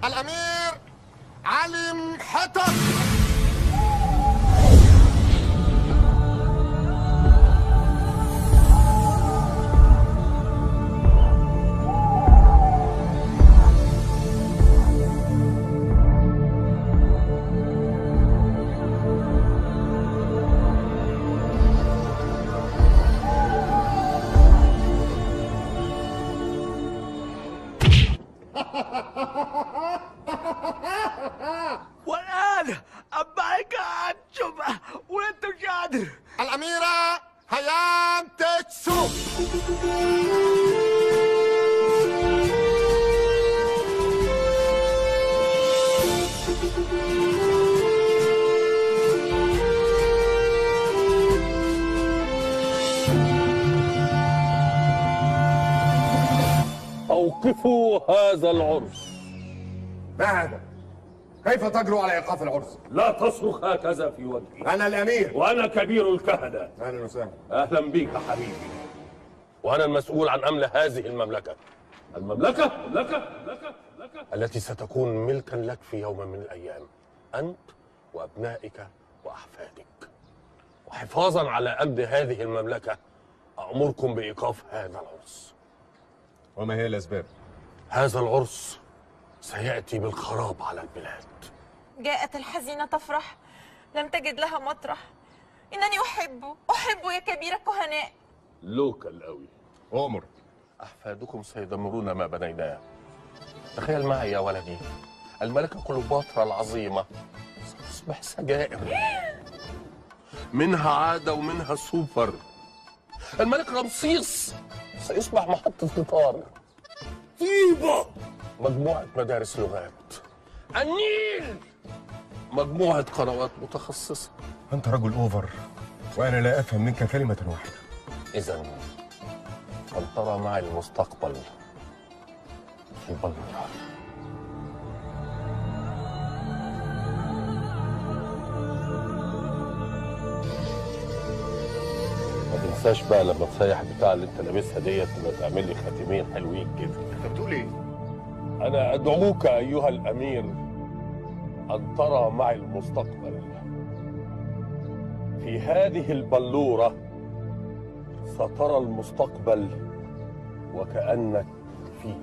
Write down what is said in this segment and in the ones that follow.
الامير علي محتر. والآن أبعك أنتم وأنتم قادر. الأميرة هيام تيتسو. أوقفوا هذا العرس. ما هذا؟ كيف تجرؤ على إيقاف العرس؟ لا تصرخ هكذا في وجهي. أنا الأمير. وأنا كبير الكهنة. أهلا وسهلا. أهلا بك حبيبي. وأنا المسؤول عن أمن هذه المملكة. المملكة التي ستكون ملكا لك في يوم من الأيام، أنت وأبنائك وأحفادك. وحفاظا على أمن هذه المملكة أأمركم بإيقاف هذا العرس. وما هي الأسباب؟ هذا العرس سيأتي بالخراب على البلاد. جاءت الحزينة تفرح، لم تجد لها مطرح. إنني أحب يا كبير الكهناء. لوكال قوي. أؤمر. أحفادكم سيدمرون ما بنيناه. تخيل معي يا ولدي، الملكة كليوباترا العظيمة ستصبح سجائر، منها عادة ومنها سوبر. الملك رمسيس سيصبح محطة قطار. طيبة مجموعة مدارس لغات. النيل مجموعة قنوات متخصصة. أنت رجل أوفر، وأنا لا أفهم منك كلمة واحدة. إذا هل ترى معي المستقبل في البلورة؟ ما تنساش بقى لما تسيح بتاع اللي انت لابسها ديت تبقى تعمل لي خاتمين حلوين كده. أنت بتقول إيه؟ أنا أدعوك أيها الأمير أن ترى معي المستقبل. في هذه البلورة سترى المستقبل وكأنك فيه.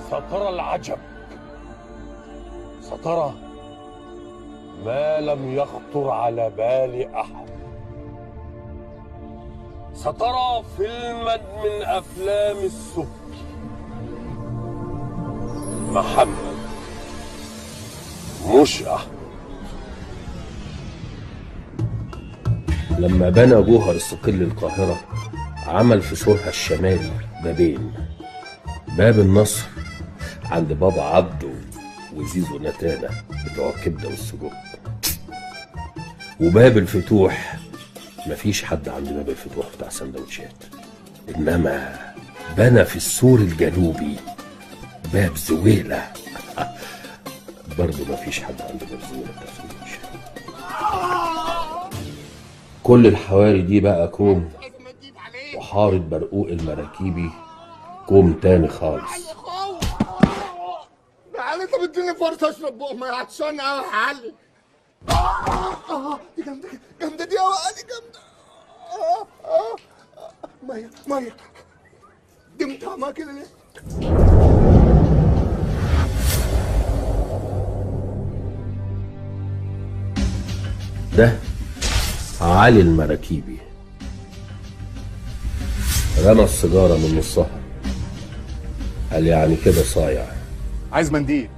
سترى العجب، سترى ما لم يخطر على بال أحد. سترى فيلما من أفلام السبكي. محمد مش أحمد. لما بنى جوهر استقل القاهرة عمل في سورها الشمالي بابين، باب النصر عند بابا عبده وزيزو نتانة بتوع الكبدة والسجق، وباب الفتوح مفيش حد عند باب الفتوح بتاع سندوتشات، انما بنى في السور الجنوبي باب زويلة برضه مفيش حد عند باب زويلة بتاع سندوتشات. كل الحواري دي بقى كوم، وحارة برقوق المراكيبي كوم تاني خالص. علي انت بتديني فرصه اشرب بق ميه، عطشان قوي يا علي. دي جامده جامده دي قوي، دي جامده. ميه دي مطعمها كده ليه؟ ده علي المراكيبي رمى السيجارة من نصها، قال يعني كده صايع. عايز منديل.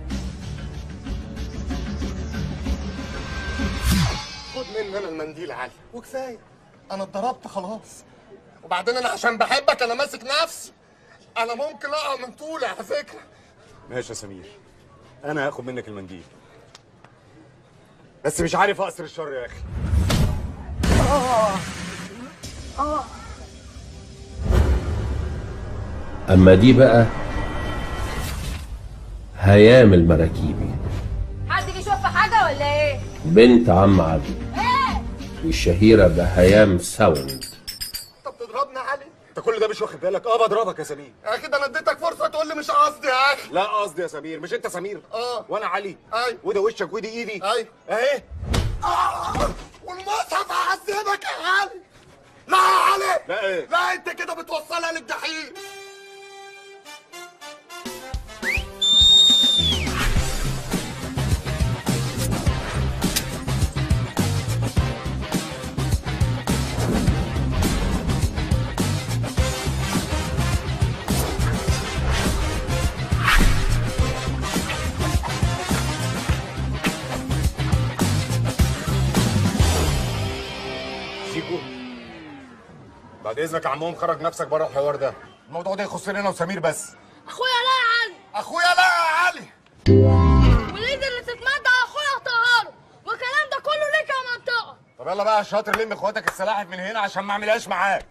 خد مني انا المنديل يا علي، وكفايه انا اتضربت خلاص. وبعدين انا عشان بحبك انا ماسك نفسي، انا ممكن اقع من طولي على فكره. ماشي يا سمير، انا هاخد منك المنديل، بس مش عارف اقصر الشر يا اخي. اما دي بقى هيام المراكيبي، حد بيشوف في حاجة ولا ايه؟ بنت عم علي ايه؟ والشهيرة بهيام ساوند. انت بتضربني يا علي؟ انت انت كل ده مش واخد بالك؟ بضربك يا سمير. يا اخي ده انا اديتك فرصه تقول لي مش قصدي يا اخي. لا قصدي يا سمير. مش انت سمير؟ وانا علي. ايوه. وده وشك ودي ايدي. ايوه اهي. والمصحف هعذبك يا علي. لا يا علي. لا ايه؟ لا انت كده بتوصلها للجحيم. بعد اذنك يا عمهم، خرج نفسك بره الحوار ده. الموضوع ده يخصني انا وسمير بس. اخويا لا يا علي. اخويا لا يا علي. والايد اللي تتمد على اخويا هطهره، والكلام ده كله ليك يا منطقه. طب يلا بقى يا شاطر، لم اخواتك السلاحف من هنا عشان ما اعملهاش معاك.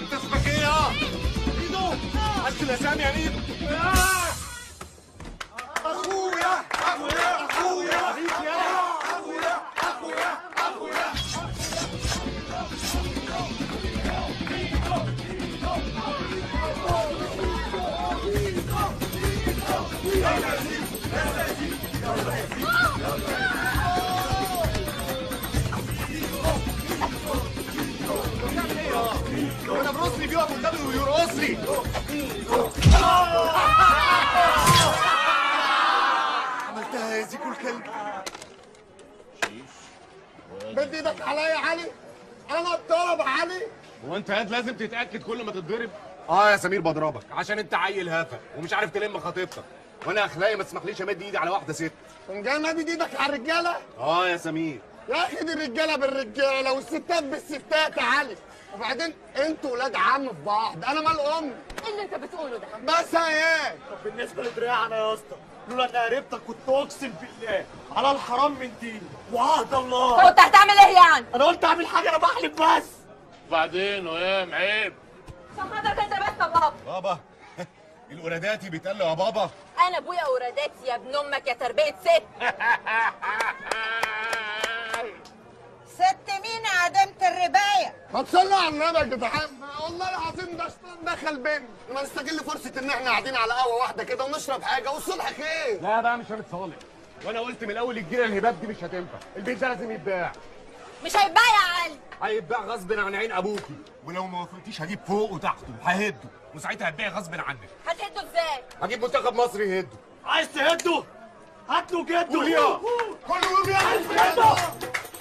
انت اسمك ايه يا ايدو؟ حس الاسامي يا ايدو. اخويا اخويا اخويا انا بروسلي بيقف قدامي ويرقص لي. عملتها يا زيكو الكلب. مد ايدك عليا يا علي. انا اتضرب يا علي. هو انت لازم تتاكد كل ما تتضرب؟ يا سمير بضربك عشان انت عيل هافه ومش عارف تلم خطيبتك، وانا اخلاقي ما تسمحليش امد ايدي على واحده ست. جاي مد ايدك على الرجاله. يا سمير. يا اخي دي الرجاله بالرجاله والستات بالستات يا علي. وبعدين انتوا ولاد عم في بعض، انا مال ام. ايه اللي انت بتقوله ده؟ بس ايه؟ طب بالنسبه لدراعنا يا اسطى، لولا ان قريبتك كنت اقسم بالله على الحرام من ديني وعهد الله. كنت هتعمل ايه يعني؟ انا قلت اعمل حاجه، انا بحلف بس. وبعدين ويام عيب. عشان خاطرك انت بس يا بابا. بابا القراداتي بيتقال يا بابا. انا ابويا وراداتي يا ابن امك يا تربيه ست. ست مين عدمت الرباية؟ ما تصلوا على النبي يا جدعان. والله العظيم ده شيطان دخل بينا. ما نستغل فرصه ان احنا قاعدين على قهوه واحده كده ونشرب حاجه والصلح خير. لا بقى مش هنتصالح، وانا قلت من الاول الجيره الهباب دي مش هتنفع، البيت ده لازم يتباع. مش هيتباع يا علي. هيتباع غصب عن عين ابوكي، ولو ما وافقتيش هجيب فوق وتحته ههده، وساعتها هتبيع غصب عنك. هتهده ازاي؟ هجيب منتخب مصر يهده. عايز تهده؟ هات له جده. قول يا كله يقول يا عايز جده.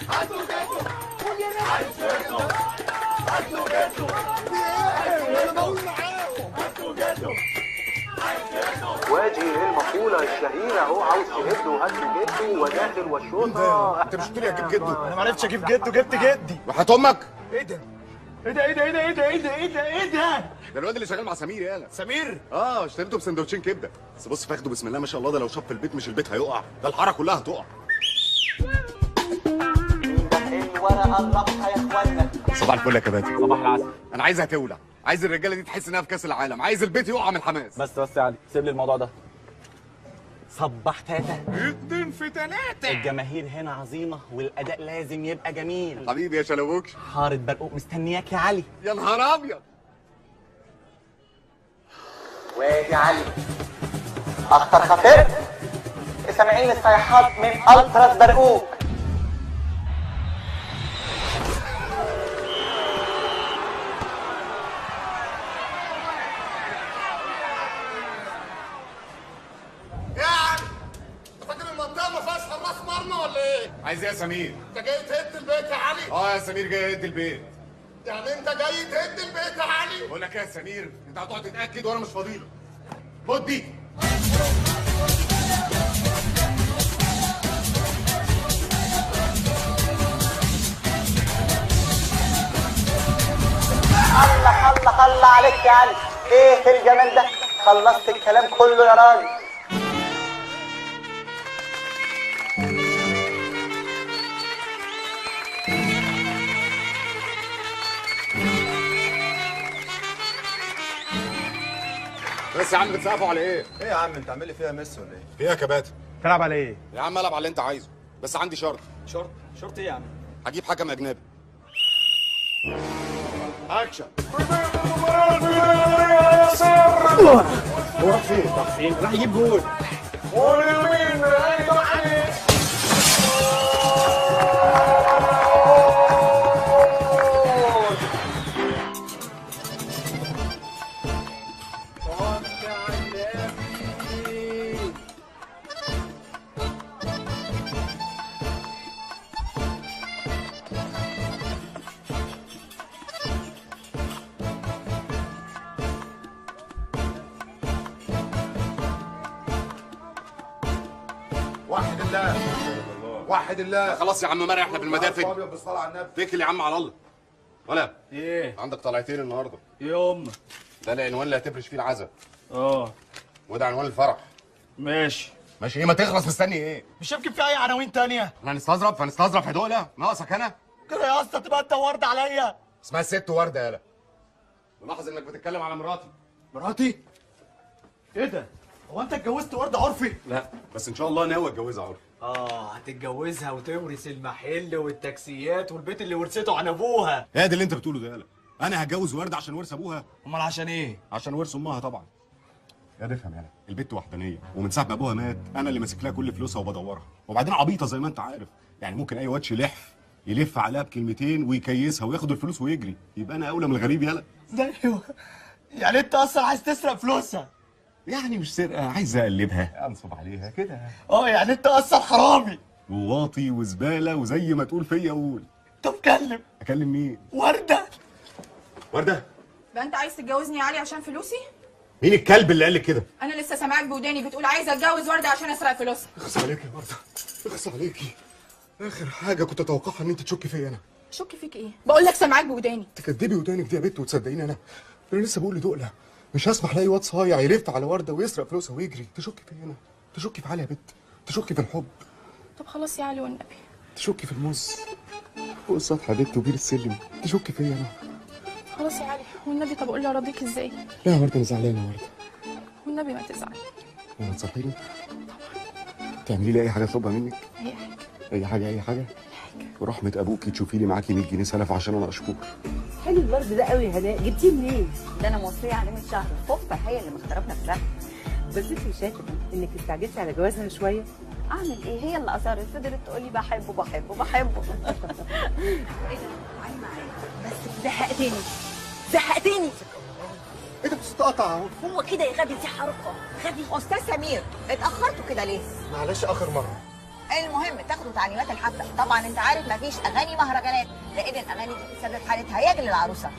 هاتوا جده. قول يا عايز جده. هات له جده. انا بقول معاهم. هات له جده. واجهي للمقولة الشهيرة اهو، عاوز تهده وهات جده وداخل والشرطة. انت مش قلت لي هجيب جده؟ انا ما عرفتش اجيب جده، جبت جدي. وحياة امك؟ ايه ده؟ ايه ده ايه ده ايه ده ايه ده ايه ده ايه ده ايه ده؟ ده الواد اللي شغال مع سمير. يالا سمير؟ اشتريته بسندوتشين كبده، بس بص فاخده بسم الله ما شاء الله، ده لو شاف في البيت مش البيت هيقع، ده الحاره كلها هتقع. الورقة الرابحة يا اخوانا. صباح الفل يا كباتن. صباح العسل. انا عايزها تولع، عايز الرجاله دي تحس انها في كاس العالم، عايز البيت يقع من الحماس. بس يا علي، سيب لي الموضوع ده. صبح تاتا. 2 في 3. الجماهير هنا عظيمه والاداء لازم يبقى جميل. حبيبي يا شلبوكش. حاره برقوق مستنياك يا علي. يا نهار ابيض. وادي علي اخطر خطير، سامعين الصيحات من التراس برقوق. عايز ايه يا سمير؟ انت جاي تهد البيت يا علي؟ يا سمير جاي يهد البيت. يعني انت جاي تهد البيت يا علي؟ بقول لك ايه يا سمير، انت هتقعد تتاكد وانا مش فاضيلك. خد دي. الله الله الله عليك يا علي، ايه الجمال ده؟ خلصت الكلام كله يا راجل. بس يا عم بتسقفوا على ايه؟ ايه يا عم انت عامل لي فيها مس ولا ايه؟ فيها كباتن. تلعب على ايه؟ يا عم العب على اللي انت عايزه، بس عندي شرط. شرط ايه يا عم؟ هجيب حكم اجنبي. اكشن. هو راح فين؟ راح يجيب جول. وحد الله وحد الله. خلاص يا عم مرة، احنا في المدافن. بالصلاة على النبي. اتكل يا عم على الله. ولا ايه؟ عندك طلعتين النهارده. يوم. ده العنوان اللي هتفرش فيه العزا، اه وده عنوان الفرح. ماشي. ماشي ايه؟ ما تخلص، مستني ايه؟ مش يمكن في اي عناوين تانية؟ هنستظرف يا دولة. ناقصك انا؟ كده يا اسطى تبقى انت ورد عليا. اسمها الست وردة يالا. ملاحظ انك بتتكلم على مراتي. مراتي؟ ايه ده؟ هو انت اتجوزت ورد عرفي؟ لا بس ان شاء الله ناوي اتجوزها عرفي. هتتجوزها وتورث المحل والتاكسيات والبيت اللي ورثته عن ابوها. ايه ده اللي انت بتقوله ده يالا؟ انا هتجوز وردة عشان ورث ابوها؟ امال عشان ايه؟ عشان ورث امها طبعا. يا تفهم يالا، البت وحدانيه، ومن ساعه ما ابوها مات انا اللي ماسك لها كل فلوسها وبدورها، وبعدين عبيطه زي ما انت عارف، يعني ممكن اي واتش يلف عليها بكلمتين ويكيسها وياخد الفلوس ويجري، يبقى انا اولى من الغريب يالا. ايوه، يعني انت اصلا عايز تسرق فلوسها؟ يعني مش سرقه، عايز اقلبها انصب عليها كده. يعني انت اصلا حرامي وواطي وزباله، وزي ما تقول فيا قول. طب اتكلم. اكلم مين؟ ورده. ورده؟ بقى انت عايز تتجوزني يا علي عشان فلوسي؟ مين الكلب اللي قال لك كده؟ انا لسه سامعاك بوداني بتقول عايزه اتجوز ورده عشان اسرق فلوسها. اخص عليكي يا ورده، اخص عليكي. اخر حاجه كنت اتوقعها ان انت تشكي فيا انا. شك فيك ايه؟ بقول لك سامعاك بوداني. تكدبي ودانك دي يا بت وتصدقيني انا لسه بقول لدقله مش هسمح لاي واد صايع يلف على ورده ويسرق فلوسها ويجري. تشكي فيا انا، تشكي في علي يا بت، تشكي في الحب، طب خلاص يا علي والنبي. تشكي في الموز فوق السطح يا بت وبير السلم، تشكي فيا انا. خلاص يا علي والنبي. طب قول لي اراضيك ازاي؟ لا يا ورده انا زعلانه يا ورده. والنبي ما تزعل. ما تصحيني تعملي لي اي حاجه اطلبها منك. اي حاجه. اي حاجه ورحمه ابوكي تشوفي لي معاكي 100 جنيه سلف عشان انا اشكور. حلو الورد ده قوي يا هناء، جبتيه منين؟ ده انا موصيه عليه من شهر، خفه هي اللي مختاره بنفسها. بس انت مش شايفه انك استعجلتي على جوازها شويه؟ اعمل ايه؟ هي اللي اصرت، فضلت تقول لي بحبه بحبه بحبه. ايه ده؟ تعالي معايا بس زهقتني. ايه ده بتتقطع اهو؟ هو كده يا غبي، دي حركه غبي. استاذ سمير اتاخرتوا كده ليه؟ معلش اخر مره. المهم تاخدوا تعليمات الحفله. طبعا انت عارف مفيش اغاني مهرجانات، لان الاغاني دي بتسبب حاله هياج للعروسه.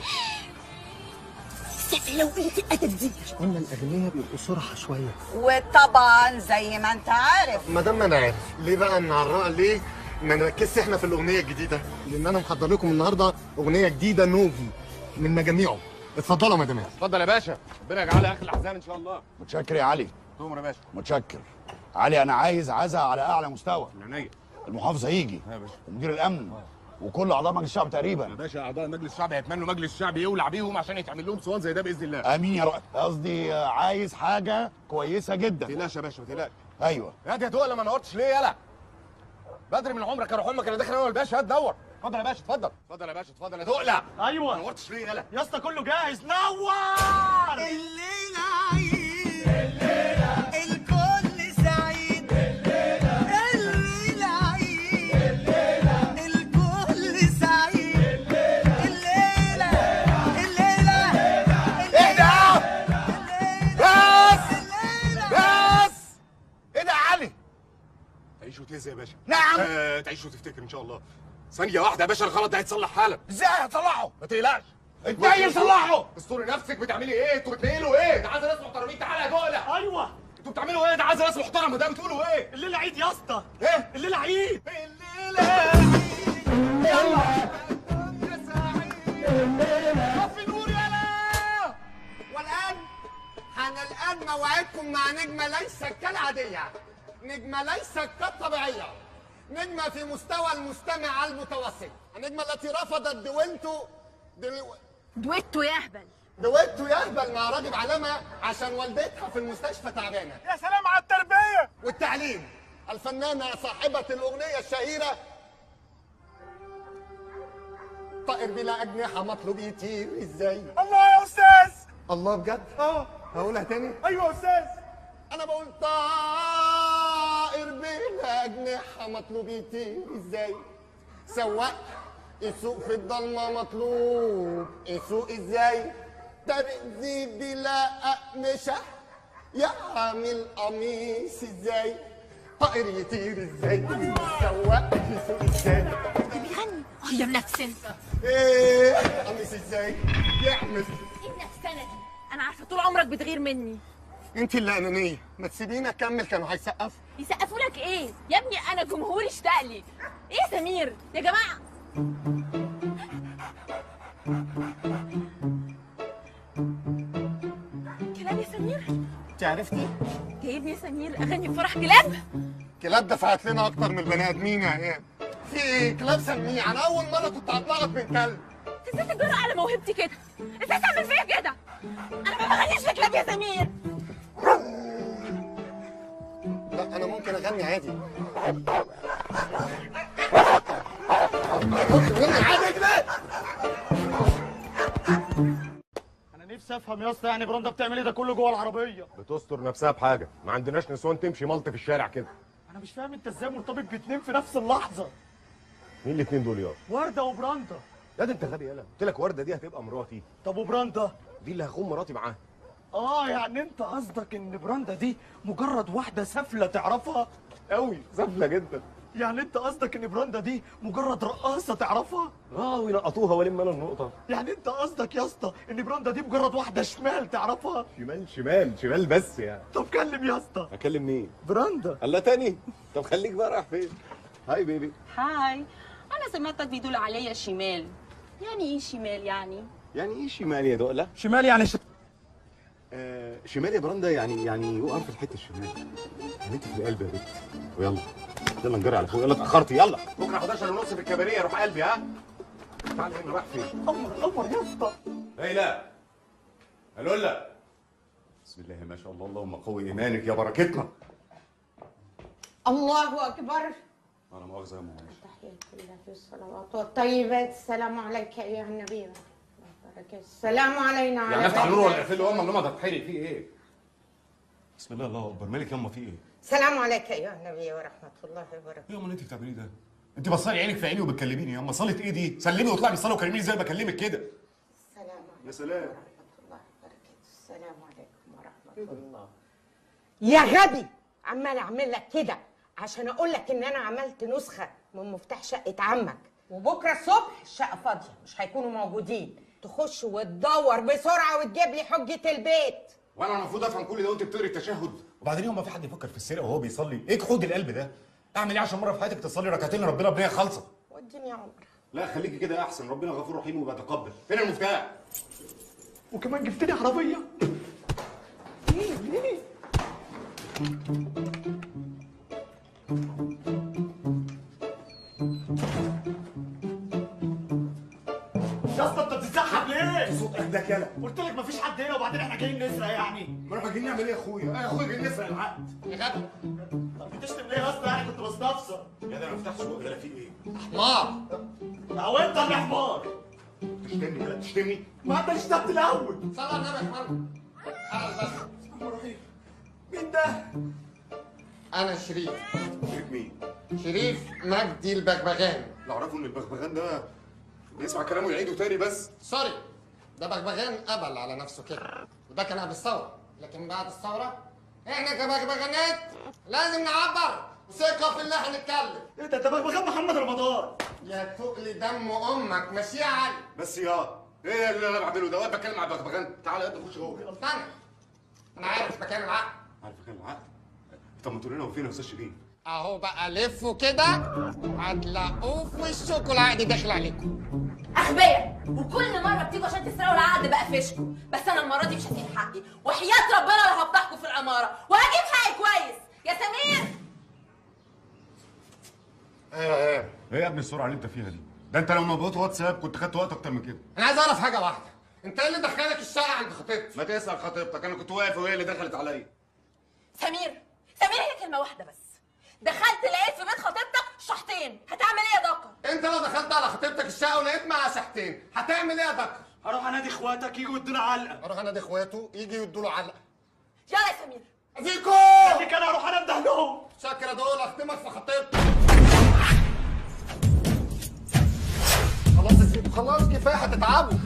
لو انت ادب دي. قلنا الاغنياء بيبقوا صرحه شويه. وطبعا زي ما انت عارف. ما دام انا عارف ليه بقى ليه ما نركزش احنا في الاغنيه الجديده؟ لان انا محضر لكم النهارده اغنيه جديده نوفي من مجاميعه. اتفضلوا يا مدامات. اتفضل يا باشا، ربنا يجعلها اخر الاحزان ان شاء الله. متشكر يا علي. تؤمر يا باشا. متشكر علي. انا عايز عزا على اعلى مستوى. من عينيا. المحافظ هيجي يا باشا، ومدير الامن وكل اعضاء مجلس الشعب تقريبا. يا باشا اعضاء مجلس الشعب هيتمنوا مجلس الشعب يولع بيهم عشان يتعمل لهم صوان زي ده باذن الله. امين يا رب. قصدي عايز حاجه كويسه جدا. ما تقلقش يا باشا، ما تقلقش. ايوه يا دي دول ما نورتش ليه يالا؟ بدري من عمرك يا روح امك، انا داخل انا والباشا. هات دور. اتفضل يا باشا، اتفضل. اتفضل يا باشا، اتفضل يا دقله. ايوه. ما نورتش ليه يالا؟ يا اسطى كله جاهز. نور. الليله عيد، الكل سعيد. الليله عيد، الكل سعيد. الليله ايه ده؟ بس ايه ده يا علي؟ تعيش وتهزي يا باشا. نعم. تعيش وتفتكر ان شاء الله. ثانية واحدة يا باشا، الغلط ده هيتصلح حالا. ازاي هتصلحه؟ ما تقلقش. ازاي يصلحه؟ استوري نفسك. بتعملي ايه؟ انتوا بتنقلوا ايه؟ ده عايز ناس محترمين. تعالى يا دقلة. ايوه. انتوا بتعملوا ايه؟ ده عايز ناس محترمة. ده بتقولوا ايه؟ الليله عيد يا اسطى. ايه؟ الليله عيد. الليلة عيد. يلا. طفي النور يلا. والان موعدكم مع نجمه ليست كالعاديه، نجمه ليست كالطبيعيه، نجمه في مستوى المستمع المتوسط، النجمه التي رفضت دويتو دويتو يا اهبل. دويتو يهبل مع راجل علامه عشان والدتها في المستشفى تعبانه. يا سلام على التربيه والتعليم. الفنانه صاحبه الاغنيه الشهيره طائر بلا اجنحه مطلوب يطير ازاي. الله يا استاذ. الله بجد؟ هقولها تاني؟ ايوه يا استاذ. انا بقول طائر بلا اجنحه مطلوب يطير ازاي. سواق يسوق في الضلمه مطلوب يسوق ازاي. ترزي بلا اقمشه يعمل قميص ازاي. طائر يطير ازاي. سواق يسوق ازاي. بيغني يا بنفس انت. ايه قميص ازاي يعمل. ايه بنفسنا دي؟ انا عارفه طول عمرك بتغير مني. انت اللي انانيه. ما تسيبيني اكمل كانوا هيسقفوا. يسقفوا لك ايه يا ابني؟ انا جمهوري اشتاق لي. ايه يا سمير يا جماعه؟ كلاب يا سمير؟ انت عرفتي؟ جايبني يا سمير اغني في فرح كلاب؟ كلاب دفعت لنا اكتر من البني ادمين يا ايام. في ايه؟ كلاب سميع. انا اول مره كنت هطلعك من كلب. انت ازاي تجرأ على موهبتي كده؟ ازاي تعمل فيا كده؟ انا ما بغنيش لكلاب يا سمير. لا انا ممكن اغني عادي. انا نفسي افهم يا اسطى، يعني بروندا بتعمل ايه ده كله جوه العربيه؟ بتستر نفسها بحاجه، ما عندناش نسوان تمشي ملط في الشارع كده. انا مش فاهم انت ازاي مرتبط باتنين في نفس اللحظه. مين الاثنين دول يا ورده وبراندا. يا ده انت غبي يالا، قلت لك ورده دي هتبقى مراتي. طب وبراندا؟ دي اللي هخون مراتي معاها. يعني انت قصدك ان براندا دي مجرد واحده سافله تعرفها؟ قوي سافله جدا. يعني انت قصدك ان براندا دي مجرد رقاصه تعرفها؟ وينقطوها والم انا النقطه. يعني انت قصدك يا اسطى ان براندا دي مجرد واحده شمال تعرفها؟ شمال بس يعني. طب كلم يا اسطى. اكلم مين؟ براندا. الله تاني. طب خليك بقى رايح فين؟ هاي بيبي. هاي. انا سمعتك بيدل عليا شمال. يعني ايه شمال يعني؟ يعني ايه شمال يا دقله؟ شمال يعني شمال يا براندا يعني يقع في الحته الشمال. يعني انت في القلب يا بنت. يلا نجري على فوق. يلا اتاخرتي. يلا بكره 11:30 في الكباريه. روح قلبي. ها تعالى هنا. رايح فين؟ قمر يا اسطى. لا لا بسم الله ما شاء الله. اللهم قوي ايمانك يا بركتنا. الله اكبر. انا مؤاخذه يا ماما. تحيات الله في الصلوات والطيبات. السلام عليك ايها النبي. السلام علينا. يعني افتح النور ولا اقفله؟ ياما النور هتتحرق. فيه ايه؟ بسم الله الله اكبر. مالك ياما؟ في ايه؟ السلام عليك ايها النبي ورحمه الله وبركاته. ايه ياما اللي انت بتعمليه ده؟ انت بصالي عينك في عيني وبتكلميني. ياما صلاه ايه دي؟ سلمي واطلعي بالصلاه وكلميني زي ما بكلمك كده. السلام عليكم يا سلام ورحمه الله وبركاته. السلام عليكم ورحمه الله. يا غبي عمال اعمل لك كده عشان اقول لك ان انا عملت نسخه من مفتاح شقه عمك، وبكره الصبح الشقه فاضيه مش هيكونوا موجودين. تخش وتدور بسرعه وتجيب لي حجه البيت. وانا المفروض افهم كل ده وانت بتقري التشهد؟ وبعدين يوم ما في حد يفكر في السرقه وهو بيصلي؟ ايه جحود القلب ده؟ اعمل ايه عشان مره في حياتك تصلي ركعتين لربنا بنيه خالصه؟ وديني يا عمر. لا خليكي كده احسن. ربنا غفور رحيم وبيتقبل. فين المفتاح؟ وكمان جبت لي عربيه. ليه؟ يا اسطى انت بتتزحف ليه؟ صوت اهداك يالا. قلت لك مفيش حد هنا وبعدين احنا جايين نسرق يعني. ما احنا جايين نعمل ايه يا اخويا؟ يا اخويا جايين نسرق العقد. يا غبي طب بتشتم ليه يا اسطى؟ يعني كنت بستفسر. يا ده انا مفتاح سوق ده. في ايه؟ حمار. او انت اللي حمار. تشتمني ولا تشتمني؟ ما انت اللي شتمت الاول. صلى على النبي يا حمار. بس مين ده؟ انا شريف. شريف مين؟ شريف مجدي البغبغان. اللي اعرفه ان البغبغان ده بيسمع كلامه يعيده تاني بس. سوري، ده بغبغان قبل على نفسه كده، وده كان قبل الثوره، لكن بعد الثوره احنا كبغبغانات لازم نعبر ثقه في اللي هنتكلم. ايه ده؟ بغبغان محمد رمضان. يا تقل دم امك ماشي يا علي. بس ايه اللي انا بعمله ده؟ واقف بتكلم مع البغبغان. تعالى يا خش جوه. استنى، انا عارف مكان العقل. عارف مكان العقل؟ طب ما تقول لنا هو فين يا استاذ شريف؟ اهو بقى لفوا كده هتلاقوه في وشكوا العقد داخل عليكم. اغبياء، وكل مره بتيجوا عشان تسرقوا العقد بقفشكم، بس انا المره دي مش هسيب حقي، وحياه ربنا لا هفضحكم في العماره، وهجيب حقي كويس. يا سمير. ايه يا ابني السرعه اللي انت فيها دي؟ ده انت لو موجود واتساب كنت خدت وقت اكتر من كده. انا عايز اعرف حاجه واحده، انت ايه اللي دخلك الشقه عند خطيبتي؟ ما تسال خطيبتك، انا كنت واقف وهي اللي دخلت عليا. سمير هي كلمه واحده بس. دخلت لقيت في بيت خطيبتك شحتين، هتعمل ايه يا دكر؟ انت لو دخلت على خطيبتك الشقه ولقيت معاها شحتين هتعمل ايه يا دكر؟ هروح انادي اخواتك يجوا يدونا علقه. اروح انادي اخواته يجي يدوا له علقه. يلا يا سمير. ازيكو خليك انا اروح انده لهم. شاكر دول اختمك في خطيبتك. خلاص يا سيدي خلاص كفايه هتتعبوا.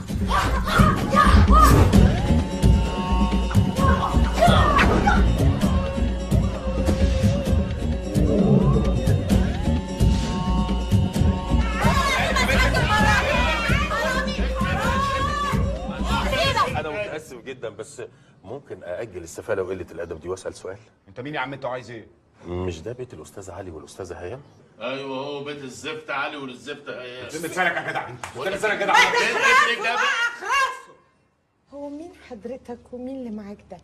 انا متاسف جدا بس ممكن ااجل السفاله وقله الادب دي واسال سؤال؟ انت مين يا عم؟ انت عايز ايه؟ مش ده بيت الاستاذ علي والاستاذه هيام؟ ايوه هو بيت الزفت علي والزفت هيام. لم لسانك يا جدع انت. لم لسانك يا جدع. هو مين حضرتك ومين اللي معاك ده؟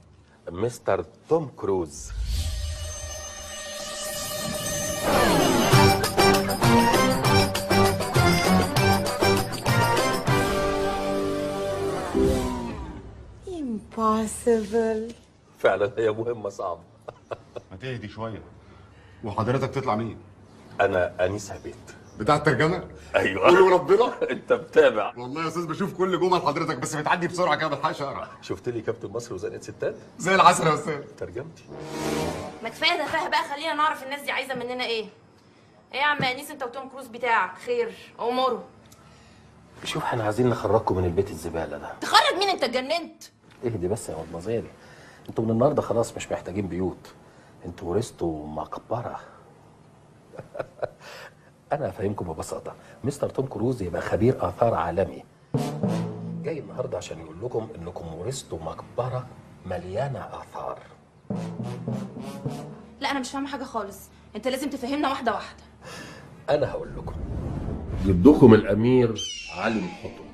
مستر توم كروز. impossible. فعلا هي مهمه صعبه. ما تهدي شويه. وحضرتك تطلع مين؟ انا انيس عبيد. بتاع الترجمه؟ ايوه. قولوا ربنا. انت متابع. والله يا استاذ بشوف كل جمل حضرتك بس بتعدي بسرعه كده ما بلحقش اقرا. شفت لي كابتن مصر وزنقه ستات؟ زي العسل يا استاذ. ترجمتي. ما كفايه تفاهه بقى، خلينا نعرف الناس دي عايزه مننا ايه. ايه يا عم انيس انت وتوم كروز بتاعك خير اموره؟ شوف احنا عايزين نخرجكم من البيت الزباله ده. تخرج مين؟ انت اتجننت؟ اهدي بس يا مدمزيل، انتوا من النهارده خلاص مش محتاجين بيوت، انتوا ورثتوا مقبره. انا هفهمكم ببساطه، مستر توم كروز يبقى خبير اثار عالمي، جاي النهارده عشان يقول لكم انكم ورثتوا مقبره مليانه اثار. لا انا مش فاهمه حاجه خالص، انت لازم تفهمنا واحده واحده. انا هقول لكم. جدكم الامير علي الحطب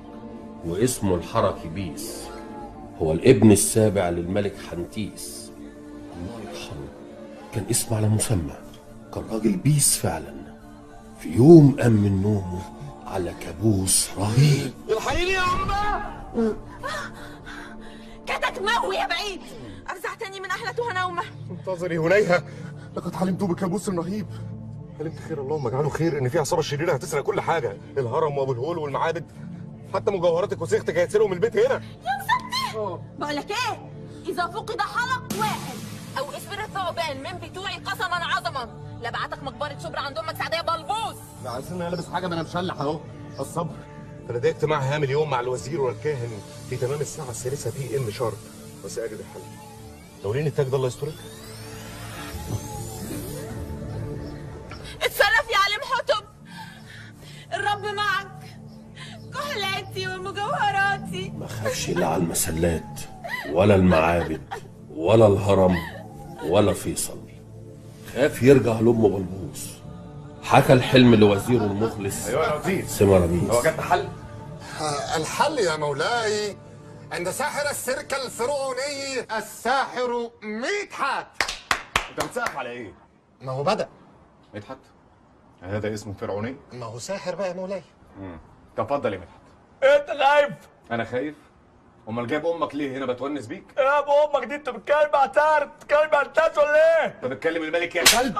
واسمه الحركي بيس، هو الابن السابع للملك حنتيس الله يرحمه. كان اسم على مسمى، كان راجل بيس فعلا. في يوم قام من نومه على كابوس رهيب. الحقيني يا عم. كتك موي يا بعيد، افزعتني من احلى نومه. انتظري هنيهة، لقد حلمت بكابوس رهيب. حلمت خير اللهم اجعله خير ان في عصابه شريره هتسرق كل حاجه، الهرم وابو الهول والمعابد، حتى مجوهراتك وسيختك هيتسرقوا من البيت هنا. يا مسطي بقول لك ايه، اذا فقد حلق واحد او اسبر الثعبان من بتوعي قسما عظما لبعتك مقبره شبرا عند امك سعديه بلبوس. لا عايزين انا لابس حاجه، ما انا مشلح اهو. الصبر. فلدي اجتماع هام اليوم مع الوزير والكاهن في تمام الساعه 3 PM شارب، وساجد الحل. دورين التاج ده الله يسترك. اتصرف يا علم حطب، الرب معك. كحلاتي ومجوهراتي. ما خافش لا على المسلات ولا المعابد ولا الهرم ولا فيصل، خاف يرجع لأمه بلبوس. حكى الحلم لوزيره المخلص ايوه يا وزير سمراميس. هو جت حل؟ الحل يا مولاي عند ساحر السيرك الفرعوني الساحر مدحت. انت بتسقف على ايه؟ ما هو بدأ. مدحت؟ هذا اسمه فرعوني؟ ما هو ساحر بقى يا مولاي. تفضل يا مدحت. انت خايف؟ انا خايف؟ امال جايب امك ليه هنا بتونس بيك؟ يا ابو امك دي انت بتتكلم مع ساحر؟ بتتكلم مع الناس ولا ايه؟ انت بتكلم الملك يا كلب؟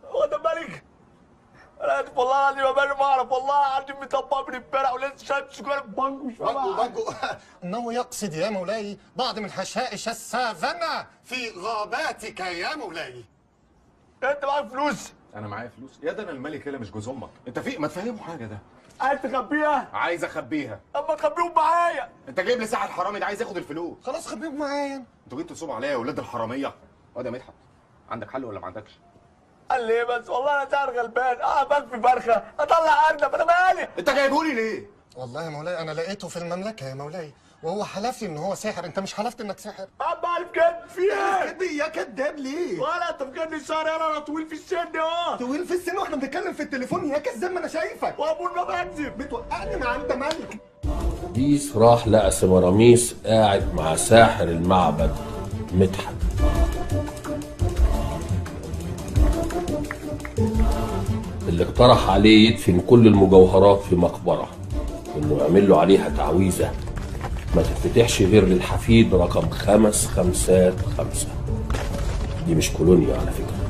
هو ده الملك؟ انا اسف والله العظيم يا باشا ما اعرف، والله العظيم مطبق من امبارح ولسه شايف سكر بانجو مش فاهم. بانجو انه يقصد يا مولاي بعض من حشائش السافانا في غاباتك يا مولاي. انت معاك فلوس؟ انا معايا فلوس؟ يا ده انا الملك هنا مش جوز امك، انت في ما تفهمه حاجه ده. عايز تخبيها؟ عايز اخبيها. اما تخبيهم معايا. انت جايب لي ساحر حرامي ده عايز ياخد الفلوس. خلاص خبيهم معايا. انتوا جيتوا تصوبوا عليا يا ولاد الحراميه. واد يا مدحت عندك حل ولا ما عندكش؟ قال لي ايه بس؟ والله انا ساحر غلبان، بكفي فرخه اطلع ارنب، انا مالي؟ انت جايبهولي ليه؟ والله يا مولاي انا لقيته في المملكه يا مولاي، وهو حلف لي ان هو ساحر. انت مش حلفت انك ساحر؟ عارف كده في ايه؟ كده يا كداب ليه؟ ولا انت فاكرني شهر انا طويل في السن اهو. طويل في السن واحنا بنتكلم في التليفون يا كذاب، ما انا شايفك. وابوي ما بكذب. بتوقعني مع انت ملك. بيس راح لقى سمراميس قاعد مع ساحر المعبد مدحت. اللي اقترح عليه يدفن كل المجوهرات في مقبرة وانه يعمل له عليها تعويذة ما تتفتحش غير للحفيد رقم 555. دي مش كولونيا على فكرة.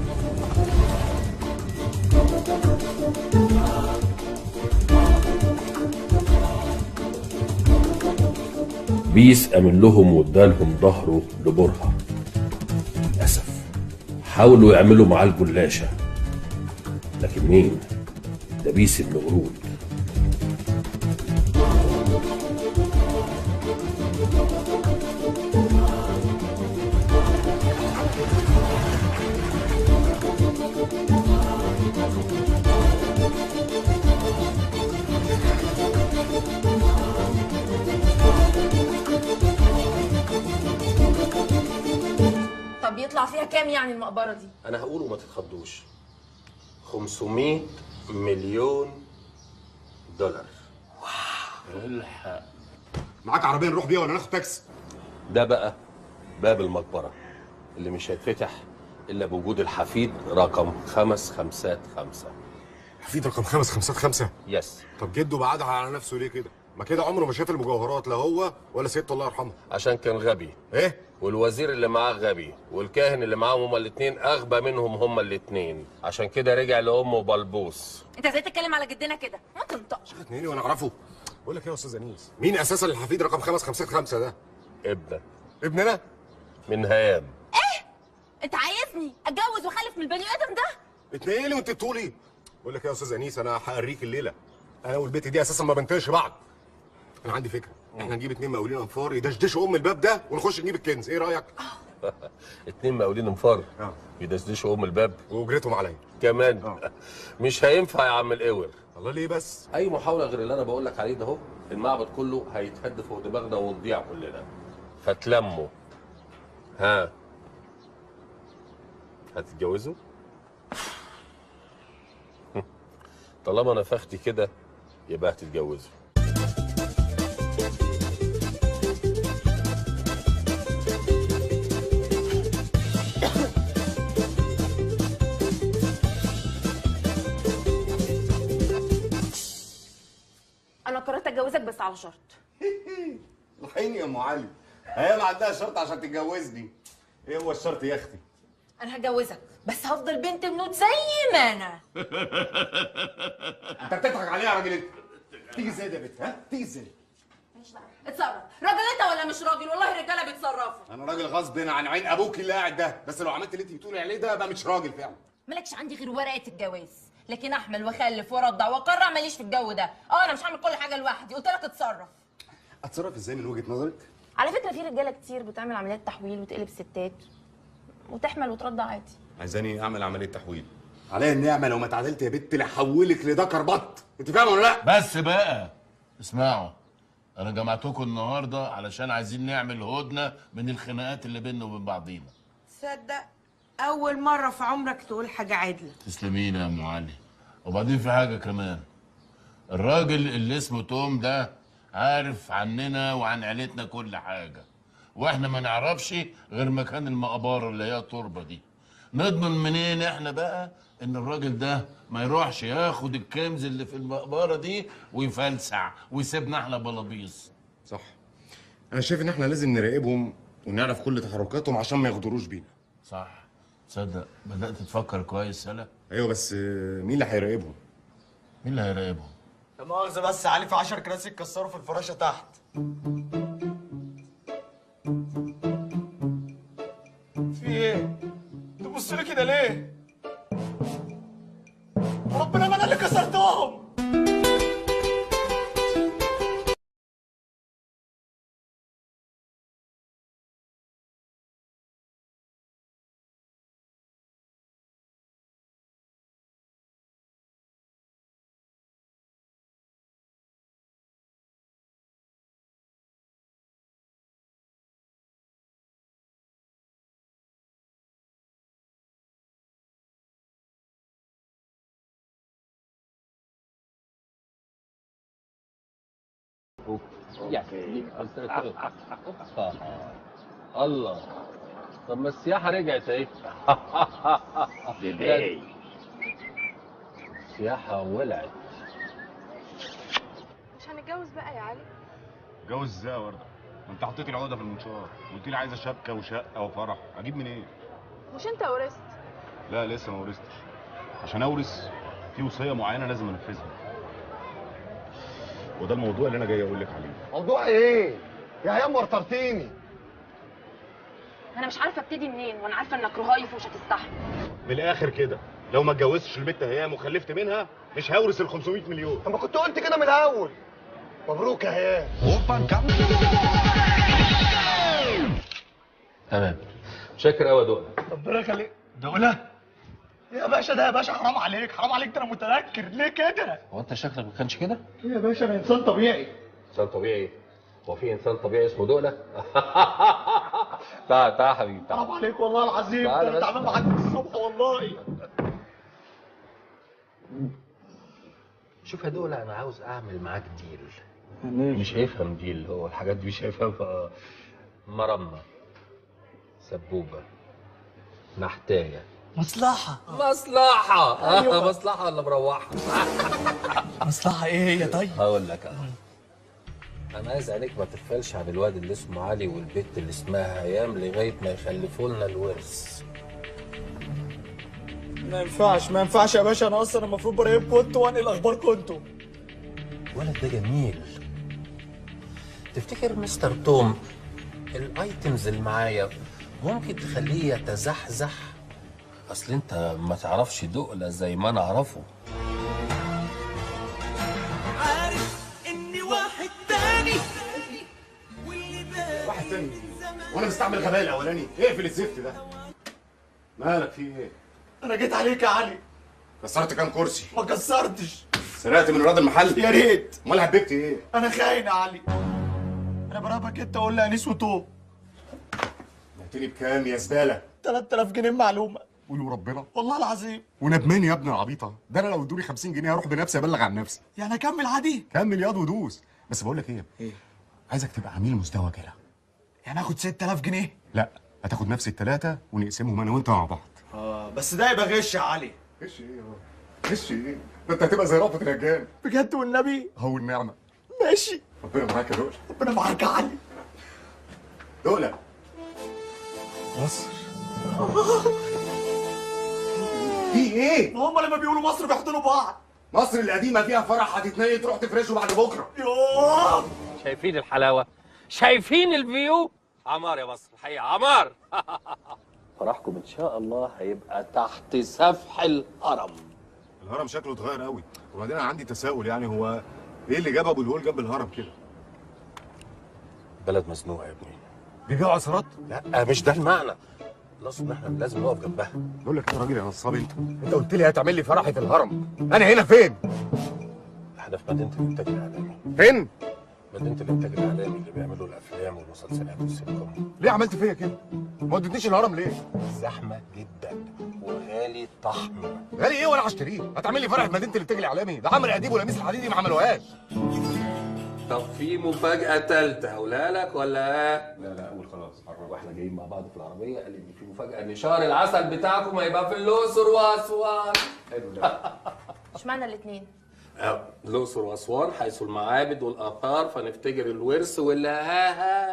بيس أمن لهم وادالهم ظهره لبرهة. للأسف حاولوا يعملوا معاه الجلاشة، لكن مين؟ ده بيس ابن قرود. طب يطلع فيها كام يعني المقبره دي؟ انا هقوله ما تتخضوش. 500 مليون دولار. واو الحق. معاك عربيه نروح بيها ولا ناخد تاكسي؟ ده بقى باب المقبره اللي مش هيتفتح الا بوجود الحفيد رقم 555. حفيد رقم 555؟ يس. طب جده بعدها على نفسه ليه كده؟ ما كده عمره ما شاف المجوهرات، لا هو ولا سيادته الله يرحمه. عشان كان غبي. ايه؟ والوزير اللي معاه غبي، والكاهن اللي معاهم هما الاثنين اغبى منهم هما الاثنين، عشان كده رجع لامه بلبوس. انت ازاي تتكلم على جدنا كده؟ ما تنطقش. اتنين وانا اعرفه. بقول لك ايه يا استاذ انيس، مين اساسا الحفيد رقم 555 ده؟ ابنك. ابننا؟ من هيام. ايه؟ انت عايزني اتجوز واخلف من البني ادم ده؟ اتنقلي وانت بتقولي. بقول لك ايه يا استاذ انيس، انا هوريك الليله. انا والبيت دي اساسا ما بنطيقش بعض. انا عندي فكره، احنا نجيب اتنين مقاولين انفار يدشدشوا الباب ده ونخش نجيب الكنز، ايه رايك؟ اتنين مقاولين انفار يدشدشوا الباب واجرتهم عليا كمان. مش هينفع يا عم القور. الله ليه بس؟ اي محاوله غير اللي انا بقول لك عليه ده اهو، المعبد كله هيتهد فوق دماغنا ونضيع كلنا. فتلموا. ها هتتجوزوا؟ طالما نفختي كده يبقى هتتجوزوا. انا قررت اتجوزك بس على شرط. الحقيني يا ام علي، هي ما عندها شرط عشان تتجوزني. ايه هو الشرط يا اختي؟ انا هتجوزك بس هفضل بنت بنوت زي ما انا. انت بتضحك عليها يا راجل انت. تيجي ازاي ده يا بنت؟ ها؟ تيجي ازاي؟ اتصرف. راجل انت ولا مش راجل؟ والله الرجاله بيتصرفوا. انا راجل غصب عن عين ابوك اللي قاعد ده، بس لو عملت اللي انت بتقولي عليه ده بقى مش راجل فعلا. مالكش عندي غير ورقه الجواز، لكن احمل واخلف وارضع واقرع ماليش في الجو ده. انا مش هعمل كل حاجه لوحدي، قلت لك اتصرف. اتصرف ازاي من وجهه نظرك؟ على فكره في رجاله كتير بتعمل عمليات تحويل وتقلب ستات وتحمل وترضع عادي. عايزاني اعمل عمليه تحويل؟ عليا النعمه لو ما اتعدلت يا بت لحولك لذكر بط، انت فاهمه ولا لا؟ بس بقى اسمعوا، انا جمعتكم النهارده علشان عايزين نعمل هدنه من الخناقات اللي بيننا وبين بعضينا. تصدق اول مره في عمرك تقول حاجه عدله. تسلمينا يا ام علي. وبعدين في حاجه كمان، الراجل اللي اسمه توم ده عارف عننا وعن عيلتنا كل حاجه، واحنا ما نعرفش غير مكان المقبره اللي هي التربه دي. نضمن منين احنا بقى ان الراجل ده ما يروحش ياخد الكنز اللي في المقبره دي ويفلسع ويسيبنا احنا بلابيص؟ صح. انا شايف ان احنا لازم نراقبهم ونعرف كل تحركاتهم عشان ما يغدروش بينا. صح. تصدق بدات تفكر كويس يالا. ايوه بس مين اللي هيراقبهم؟ مين اللي هيراقبهم؟ لا مؤاخذة بس علي في 10 كراسي اتكسروا في الفراشة تحت. في ايه؟ تبص لي كده ليه؟ ربنا ما انا اللي كسرتهم. الله. طب ما السياحة رجعت اهي. السياحة ولعت. مش هنتجوز بقى يا علي؟ اتجوز ازاي يا ورده؟ انت حطيت العقده في المنشار، قلت لي عايزه شبكه وشقه وفرح، اجيب منين؟ إيه؟ مش انت ورثت؟ لا لسه ما ورثتش. عشان اورث في وصيه معينه لازم انفذها. وده الموضوع اللي انا جاي اقول لك عليه. موضوع ايه؟ يا ايام ورطرتيني. انا مش عارفه ابتدي منين وانا عارفه انك رهايف ومش هتستحمل. من الاخر كده، لو ما اتجوزتش البت هيام وخلفت منها مش هورث ال 500 مليون. طب ما كنت قلت كده من الاول. مبروك يا هيام. تمام. شاكر قوي يا دقة. ربنا يخليك. دولة؟ يا باشا ده يا باشا حرام عليك، حرام عليك، ده انا متنكر ليه كده؟ هو انت شكلك ما كانش كده؟ يا باشا انا انسان طبيعي. انسان طبيعي؟ هو في انسان طبيعي اسمه دقلة؟ تعال تعال يا حبيبي تعال. حرام عليك والله العظيم، ده انا تعبان معاك من الصبح والله. شوف يا دقلة، انا عاوز اعمل معاك ديل. مش هيفهم ديل، هو الحاجات دي مش هيفهمها. مرمى، سبوبة، نحتاية، مصلحة. أيوة. مصلحة ولا مروحة؟ مصلحة ايه هي طيب؟ هقول لك انا عايز عينيك ما تغفلش عن الواد اللي اسمه علي والبت اللي اسمها هيام لغايه ما يخلفوا لنا الورث. ما ينفعش يا باشا، انا اصلا المفروض براقبكم انتوا وانقل اخباركم انتوا. الولد ده جميل. تفتكر مستر توم الايتمز اللي معايا ممكن تخليه يتزحزح؟ اصل انت ما تعرفش دقلة زي ما انا اعرفه. عارف اني واحد تاني وانا مستعمل الغباء الاولاني. اقفل الزفت ده. مالك في ايه؟ انا جيت عليك يا علي. كسرت كام كرسي؟ ما كسرتش. سرقت من راجل المحل؟ يا ريت. امال هببت ايه؟ انا خاين يا علي. انا براقبك انت، قول لي انيس وتوم. بعتني بكام يا زباله؟ 3000 جنيه معلومه. قولوا ربنا. والله العظيم. وندمان يا ابن العبيطه، ده انا لو ادوني 50 جنيه هروح بنفسي ابلغ عن نفسي. يعني اكمل عادي؟ كمل ياض ودوس. بس بقول لك ايه؟ عايزك تبقى عميل مستوى كده. يعني اخد 6000 جنيه؟ لا، هتاخد نفس الثلاثه ونقسمهم انا وانت مع بعض. بس ده يبقى غش يا علي. غش ايه يا غش ايه؟ ده انت هتبقى زي رأفت الرجال. بجد والنبي؟ هو النعمه. ماشي. ربنا معاك يا دقلة. ربنا معاك يا علي. دقلة. مصر. في ايه؟ هم لما بيقولوا مصر بيحضنوا بعض. مصر القديمه فيها فرح هتتنيل تروح تفرشه بعد بكره. يوه. شايفين الحلاوه؟ شايفين الفيو؟ عمار يا مصر، الحقيقه عمار. فرحكم ان شاء الله هيبقى تحت سفح الهرم. الهرم شكله اتغير قوي، وبعدين انا عندي تساؤل، يعني هو ايه اللي جاب ابو الهول جنب الهرم كده؟ بلد مزنوقه يا ابني. بيبيعوا عصارات؟ لا مش ده المعنى. الاصل احنا لازم نقف جنبها. بقول لك يا راجل يا نصاب، انت قلت لي هتعمل لي فرحي في الهرم، انا هنا فين؟ احنا في مدينه الانتاج الاعلامي. فين؟ مدينه الانتاج الاعلامي اللي بيعملوا الافلام والمسلسلات والسيتكوم. ليه عملت فيا كده؟ ما وديتنيش الهرم ليه؟ زحمه جدا وغالي طحن. غالي ايه وانا هشتريه؟ هتعمل لي فرح في مدينه الانتاج الاعلامي؟ ده عمرو اديب ولميس الحديدي ما عملوهاش. طب في مفاجأة تالتة أقولها لك ولا؟ لا قول خلاص. واحنا جايين مع بعض في العربية قال لي إن في مفاجأة إن شهر العسل بتاعكم هيبقى في الأقصر وأسوان. حلو ده. اشمعنى الاثنين؟ الأقصر وأسوان حيث المعابد والآثار فنفتكر الورث والها.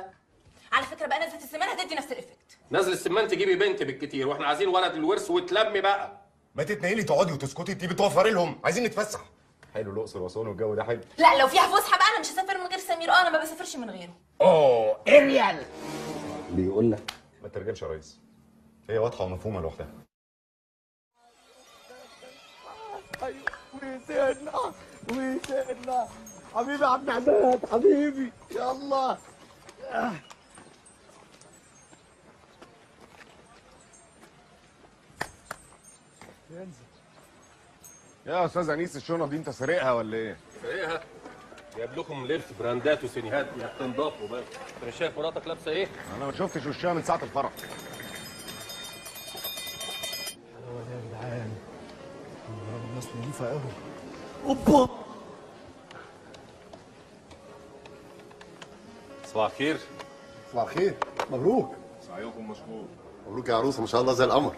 على فكرة بقى نزلة السمان هتدي نفس الإفكت. نزل السمان تجيبي بنت بالكتير واحنا عايزين ولد الورث وتلمي بقى. ما تتنيلي تقعدي وتسكتي، انت بتوفري لهم، عايزين نتفسح. حلو الأقصر وأسوان والجو ده حلو. لا لو فيها فسحة بقى أنا مش هسافر من غير سمير، أنا ما بسافرش من غيره. اريال بيقول لك ما ترجمش يا ريس، هي واضحة ومفهومة لوحدها. وسيدنا حبيبي يا عم عماد، حبيبي يلا. يا استاذ انيس، الشنط دي انت سارقها ولا ايه؟ سارقها؟ جايب لكم لبس براندات وسينيهات تنضفوا بس. انت مش شايف مراتك لابسه ايه؟ انا ما شفتش وشها من ساعه الفرح. حلاوه دي يا جدعان، الناس نضيفه قوي. اوبا. صباح الخير. صباح الخير، مبروك. سعيكم مشكور. مبروك يا عروسه، ما شاء الله زي القمر.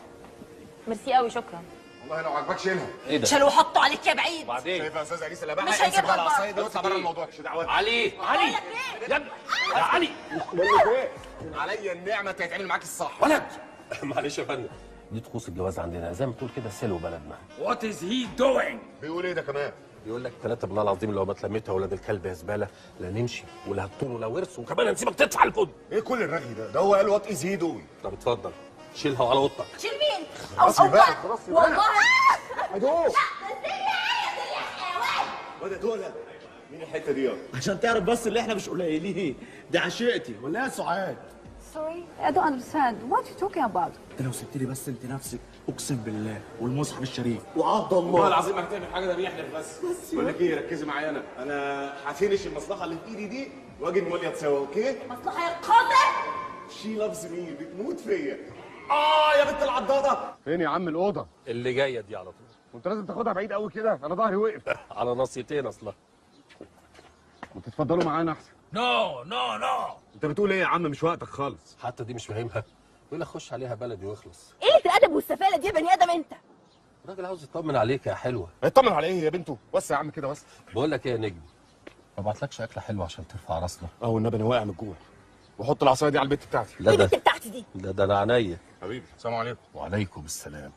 ميرسي قوي، شكرا. والله لو عجبك شيلها. ايه ده؟ شالوا وحطوا عليك يا بعيد. بعدين شايف يا استاذ انيس اللي مش هيجيبها بقى العصايه دي لبره. واطلع بره الموضوع مش دعوه. علي علي يا ابني يا علي بقول لك ايه؟ عليا النعمه هيتعمل معاك الصح. ولد معلش يا فندم، دي طقوس الجواز عندنا زي ما تقول كده سلو بلدنا. وات از هي دوينج؟ بيقول ايه ده كمان؟ بيقول لك 3 بالله العظيم لو ما اتلميتها ولاد الكلب يا زباله لا نمشي ولا هتطول ولا ورث وكمان هنسيبك تدفع الفندق. ايه كل الرغي ده؟ ده هو قال وات از هي دوينج. طب اتفضل شيلها وعلى اوضتك. شيل مين؟ خلاص بقى خلاص والله ادوق وده دولة مين الحته دي؟ عشان تعرف بس اللي احنا مش قليلين، دي عشيقتي ولا يا سعاد؟ Sorry, I don't understand. What are you talking about? انت لو سبت لي بس انت نفسك اقسم بالله والمصحف الشريف وعبد الله والله العظيم ما هتعمل حاجه، ده بيحلف بس بقول لك ايه ركزي معايا، انا هفنش المصلحه اللي في ايدي دي واجي نولي سوا اوكي؟ مصلحه يا قاتل. شي لافز مي بتموت فيا. يا بنت العضاضه فين يا عم الاوضه؟ اللي جايه دي على طول. وانت لازم تاخدها بعيد قوي كده، انا ظهري وقف. على نصيتين اصلا. وتتفضلوا معانا احسن. نو نو نو. انت بتقول ايه يا عم؟ مش وقتك خالص. حتى دي مش فاهمها. ولا اخش عليها بلدي واخلص. ايه الادب والسفاله دي يا بني ادم انت؟ الراجل عاوز يطمن عليك يا حلوه. هيطمن على ايه يا بنته؟ بس يا عم كده بس. بقول لك ايه يا نجم، ما بعتلكش اكله حلوه عشان ترفع راسنا. والنبي انا واقع من الجوع. وحط العصايه دي على البت بتاعتي. لا البت بتاعتي دي ده انا عينيا. حبيبي السلام عليكم. وعليكم السلام.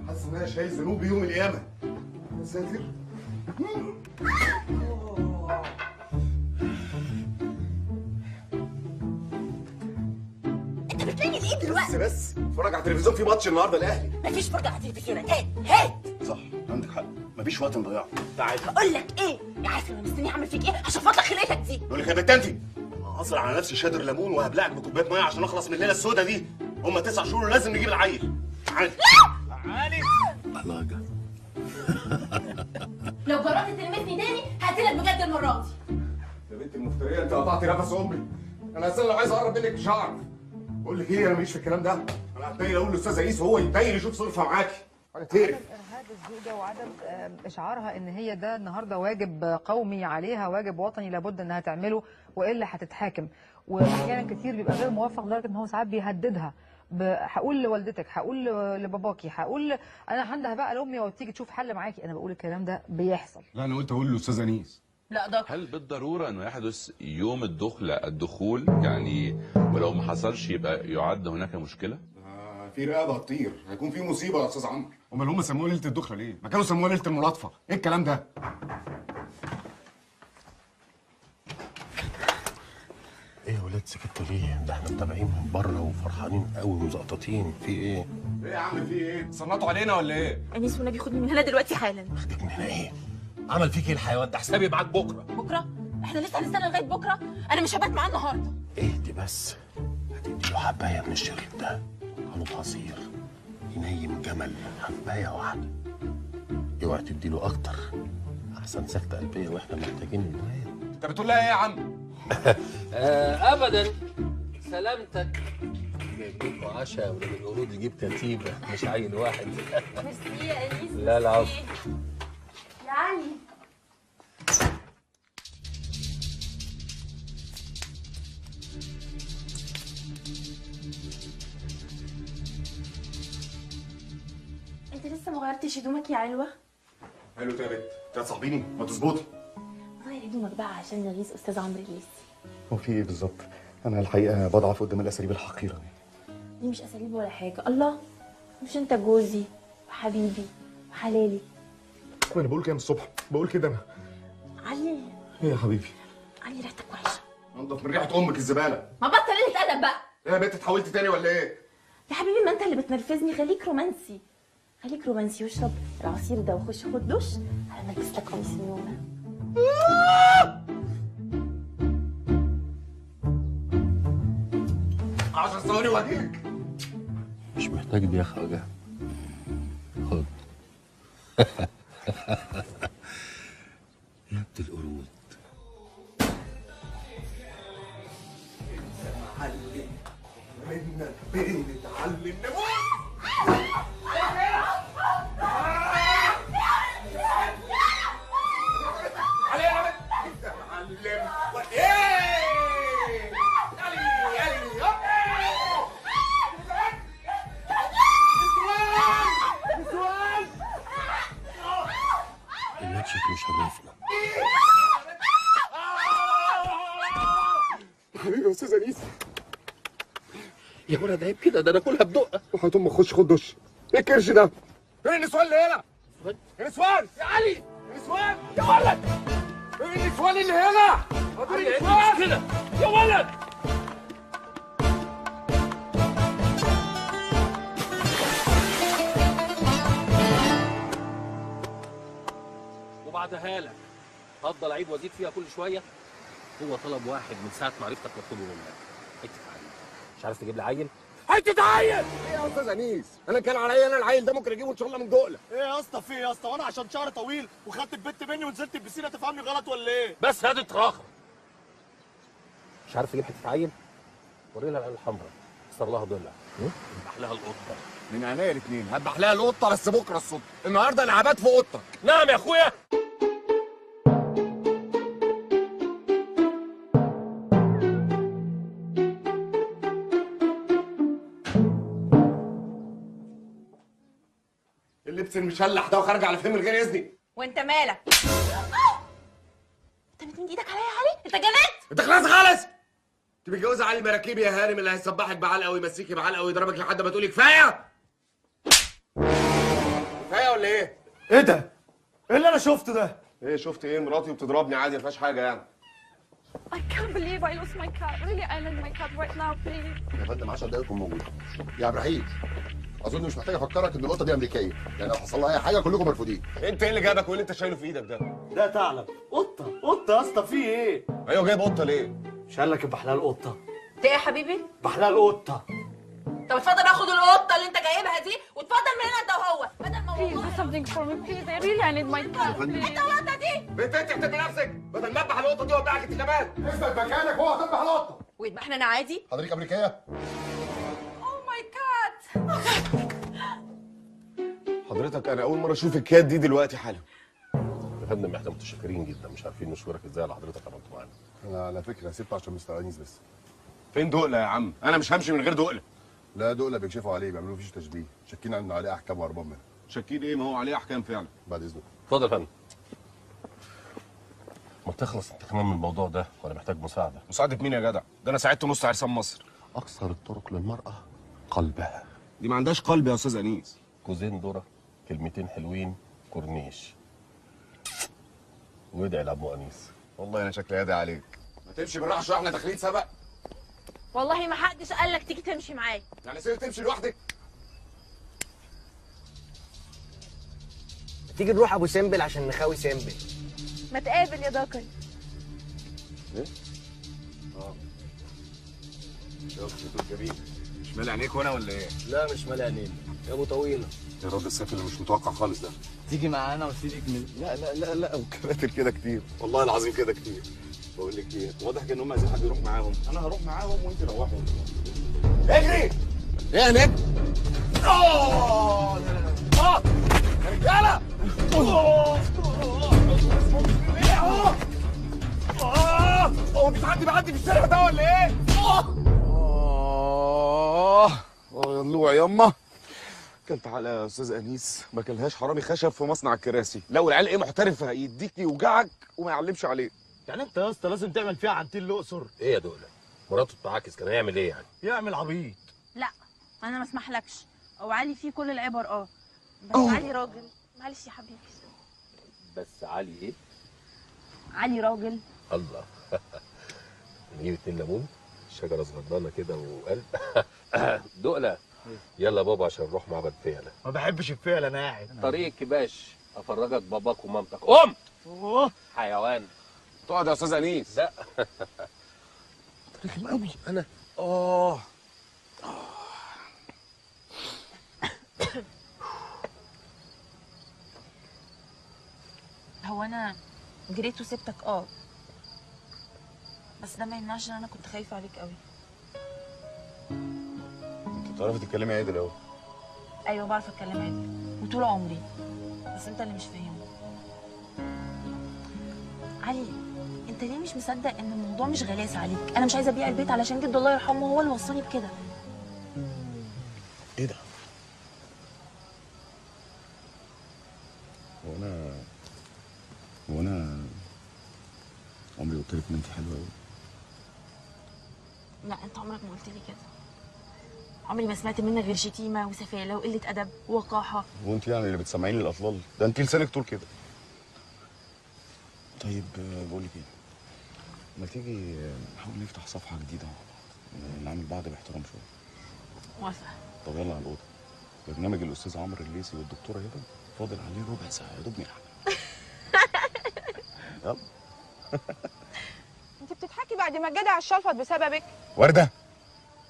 حاسس ان انا شايل ذنوب يوم القيامه. يا ساتر. انت بتلاقي ايه دلوقتي؟ بس اتفرج على التلفزيون، في ماتش النهارده الاهلي. مفيش فرجه على التلفزيون. هات صح عندك حق، مفيش وقت نضيعه. تعالى بقول لك ايه، يا عارف انا مستني اعمل فيك ايه؟ هشفط لك خلقتك دي. بقول لك يا بنت انت اصل على نفسي شادر ليمون وهبلعك بكوبايه ميه عشان اخلص من الليله السوداء دي. هم 9 شهور ولازم نجيب العيل. تعالى تعالي. بلاجة. لو جربت تلمسني تاني هقتلك بجد المره دي. يا بنت المفتريه انت قطعتي نفس امي. انا اصلا لو عايز اقرب منك مش هعرف. بقول لك ايه، انا ماليش في الكلام ده. انا هتنيل اقول للاستاذ عيسى وهو يتنيل يشوف صرفها معاكي. انا تقرف. ارهاب الزوجه وعدم اشعارها ان هي ده النهارده واجب قومي عليها، واجب وطني لابد انها تعمله والا هتتحاكم. واحيانا كتير بيبقى غير موفق لدرجه ان هو ساعات بيهددها. هقول لوالدتك، هقول لباباكي، هقول انا هندها بقى لامي وتيجي تشوف حل معاكي. انا بقول الكلام ده بيحصل. لا انا قلت اقول للاستاذ انيس. لا ده هل بالضروره انه يحدث يوم الدخول يعني، ولو ما حصلش يبقى يعد هناك مشكله؟ في رقبه هتطير، هيكون في مصيبه يا استاذ عمرو. امال هم سموها ليله الدخله ليه؟ ما كانوا سموها ليله الملاطفه. ايه الكلام ده؟ ايه يا ولاد سكتوا ليه؟ ده احنا متابعين من بره وفرحانين قوي ومزقططين. في ايه؟ ايه يا عم في ايه؟ صنطوا علينا ولا ايه؟ انيس والنبي خدني من هنا دلوقتي حالا. خدك من هنا ايه؟ عمل فيك ايه الحيوان ده؟ حسابي معاك بكره. بكره؟ احنا لسه هنستنى لغايه بكره؟ انا مش هبات معاه النهارده. اهدي بس. هتدي له حبايه من الشريط ده، قانون عصير ينيم جمل، حبايه واحده. اوعي تدي له اكتر، احسن سكته قلبيه واحنا محتاجين الواد. انت بتقول لها ايه يا عم؟ ابدا سلامتك. جايب لكم عشاء ولاد القرود يجيب كتيبه مش عيل واحد. ميرسي يا انيس. لا العفو. يا علي انت لسه ما غيرتش هدومك يا علوه؟ حلو يا بنت، انت هتصاحبيني؟ ما تظبطي. غير هدومك بقى عشان نغيظ استاذ عمرو الليثي. هو في ايه بالظبط؟ انا الحقيقه بضعف قدام الاساليب الحقيره دي. دي مش اساليب ولا حاجه. الله، مش انت جوزي وحبيبي وحلالي؟ انا بقول كده من الصبح، بقول كده انا. علي ايه يا حبيبي؟ علي ريحتك وحشه. انضف من ريحه امك الزباله. ما بطل قله ادب بقى. ايه يا بنت اتحولتي تاني ولا ايه؟ يا حبيبي ما انت اللي بتنرفزني. خليك رومانسي، خليك رومانسي واشرب العصير ده وخش خد دش على ما البس لك قميص النوم. 10 ثواني وهجيلك. مش محتاج دي يا خواجه. خد. يا ابن القرود. منك بنتعلم يا ولد عيب كده، ده انا كلها بدقه. وحياة امك خش خد دش. ايه الكرش ده؟ ايه النسوان اللي هنا؟ النسوان يا علي، النسوان يا ولد. ايه النسوان اللي هنا؟ علي عندي كده يا ولد. وبعدها لك هفضل اعيد وازيد فيها كل شويه. هو طلب واحد من ساعه ما عرفتك مطلوبه منك، حته عيل. مش عارف تجيب لي عيل؟ حته عيل؟ ايه يا استاذ انيس؟ انا كان عليا انا العيل ده ممكن اجيبه ان شاء الله من دقله. ايه يا اسطى في ايه يا اسطى؟ وانا عشان شعري طويل وخدت البت مني ونزلت البسينه تفهمني غلط ولا ايه؟ بس هات التراخه. مش عارف تجيب حته عيل؟ وري لها العين الحمراء، كسر لها ضلع، اذبح لها القطه. من عينيا الاثنين هذبح لها القطه، بس بكره الصبح. النهارده انا هبات في اوضتك. نعم يا اخويا. اللبس المشلح ده وخارج على فين من غير اذني؟ وانت مالك؟ انت بتمد ايدك عليا يا علي؟ انت جننت؟ انت خلاص خالص. انت متجوزه علي مراكيبي يا هانم اللي هيصبحك بعلقه ويمسيكي بعلقه ويضربك لحد ما تقولي كفايه. كفايه ولا ايه؟ ايه ده؟ ايه اللي انا شفته ده؟ ايه شفت ايه؟ مراتي وبتضربني عادي ما فيهاش حاجه يعني. I can't believe I lost my cat. Really, I need my cat right now, please. يا فندم 10 دقايق يكون موجود. يا ابراهيم اظن مش محتاج افكرك ان القطه دي امريكيه، يعني لو حصل لها اي حاجه كلكم مرفوضين. انت ايه اللي جابك وايه اللي انت شايله في ايدك ده؟ ده ثعلب. قطه يا اسطى في ايه؟ ايوه جايب قطه ليه؟ مش قال لك اذبح لها القطه؟ انت ايه يا حبيبي؟ اذبح لها القطه. طب اتفضل اخد القطه اللي انت جايبها دي واتفضل من هنا انت وهو بدل ما Please do something for me, please. I really need my cat, please. انت القطه دي بنت انت احترمي نفسك بدل ما اذبح القطه دي وابيعك انت كمان. اثبت مكانك هو هتذبح القطه. ويذبحنا انا عادي؟ حضرتك امريكيه؟ Oh my God. حضرتك انا اول مره اشوف الكات دي دلوقتي حالا. يا فندم احنا متشكرين جدا، مش عارفين نشكرك ازاي على حضرتك عملته معانا. انا على فكره سبته عشان مستر انيس بس. فين دقله يا عم؟ انا مش همشي من غير دقله. لا دقله بيكشفوا عليه بيعملوا فيش تشبيه، شاكين ان عليه احكام وهربان منها. شاكين ايه؟ ما هو عليه احكام فعلا. بعد اذنك. اتفضل يا فندم. ما تخلص انت كمان من الموضوع ده ولا محتاج مساعده؟ مساعده مين يا جدع؟ ده انا ساعدت نص عرسان مصر. اكثر الطرق للمراه قلبها. دي ما عندهاش قلب يا استاذ انيس. كوزين ذره، كلمتين حلوين، كورنيش. وادعي لابو انيس. والله انا شكلي هادي عليك. ما تمشي بالراحه شويه احنا داخلين سبق. والله ما حدش قال لك تيجي تمشي معايا. يعني سيبك تمشي لوحدك؟ تيجي نروح ابو سمبل عشان نخاوي سمبل. ما تقابل يا دكر. ايه؟ شوف دول جميل. مش مالي عينيك وانا ولا ايه؟ لا مش مالي عينينا يا ابو طويله. يا راجل السيف اللي مش متوقع خالص ده. تيجي معانا وتسيبك من لا وكباتل كده كتير والله العظيم كده كتير. بقول لك ايه، واضح ان هم عايزين حد يروح معاهم. انا هروح معاهم وانت روحوا. اجري. ايه يا نجم؟ يا رجاله. هو مش حد بيعدي في الشارع ده ولا ايه؟ يلا ياما. كلت على يا استاذ انيس ما كلهاش حرامي خشب في مصنع الكراسي. لو العيال ايه محترفه يديك يوجعك وما يعلمش عليك. يعني انت يا اسطى لازم تعمل فيها عنتين الاقصر. ايه يا دولة؟ مراته بتعاكس كان هيعمل ايه يعني؟ يعمل عبيط. لا انا ما اسمحلكش. او علي فيه كل العبر بس علي راجل. معلش يا حبيبي. بس علي ايه؟ علي راجل. الله. نجيب 2 ليمون، شجره صغننه كده وقلب. دقله يلا بابا عشان نروح معبد فيلة. ما بحبش الفيلة انا قاعد. طريق كباش افرجك باباك ومامتك. قوم. حيوان. تقعد يا استاذ انيس. لا. رخم قوي انا. هو انا جريت وسبتك بس ده ما يمنعش ان انا كنت خايفه عليك قوي. انت بتعرفي تتكلمي عادل اهو. ايوه بعرف اتكلم عادي وطول عمري، بس انت اللي مش فاهم. علي انت ليه مش مصدق ان الموضوع مش غلاسه عليك؟ انا مش عايزه ابيع البيت علشان جد الله يرحمه هو اللي وصاني بكده. ايه ده؟ هو انا عمري قلت لك ان انت حلوه قوي. لا انت عمرك ما قلت لي كده. عمري ما سمعت منك غير شتيمه وسفاله وقله ادب ووقاحه. وانت يعني اللي بتسمعيني الاطلال ده؟ انت لسانك طول كده. طيب بقول لك ايه، ما تيجي نحاول نفتح صفحه جديده مع بعض، نعمل بعض باحترام شويه. موافقه. طب يلا على الاوضه. برنامج الاستاذ عمرو الليثي والدكتوره هبه فاضل عليه ربع ساعه يا دوب نلحق. يلا. انت بتضحكي بعد ما الجدع الشلفط بسببك. ورده،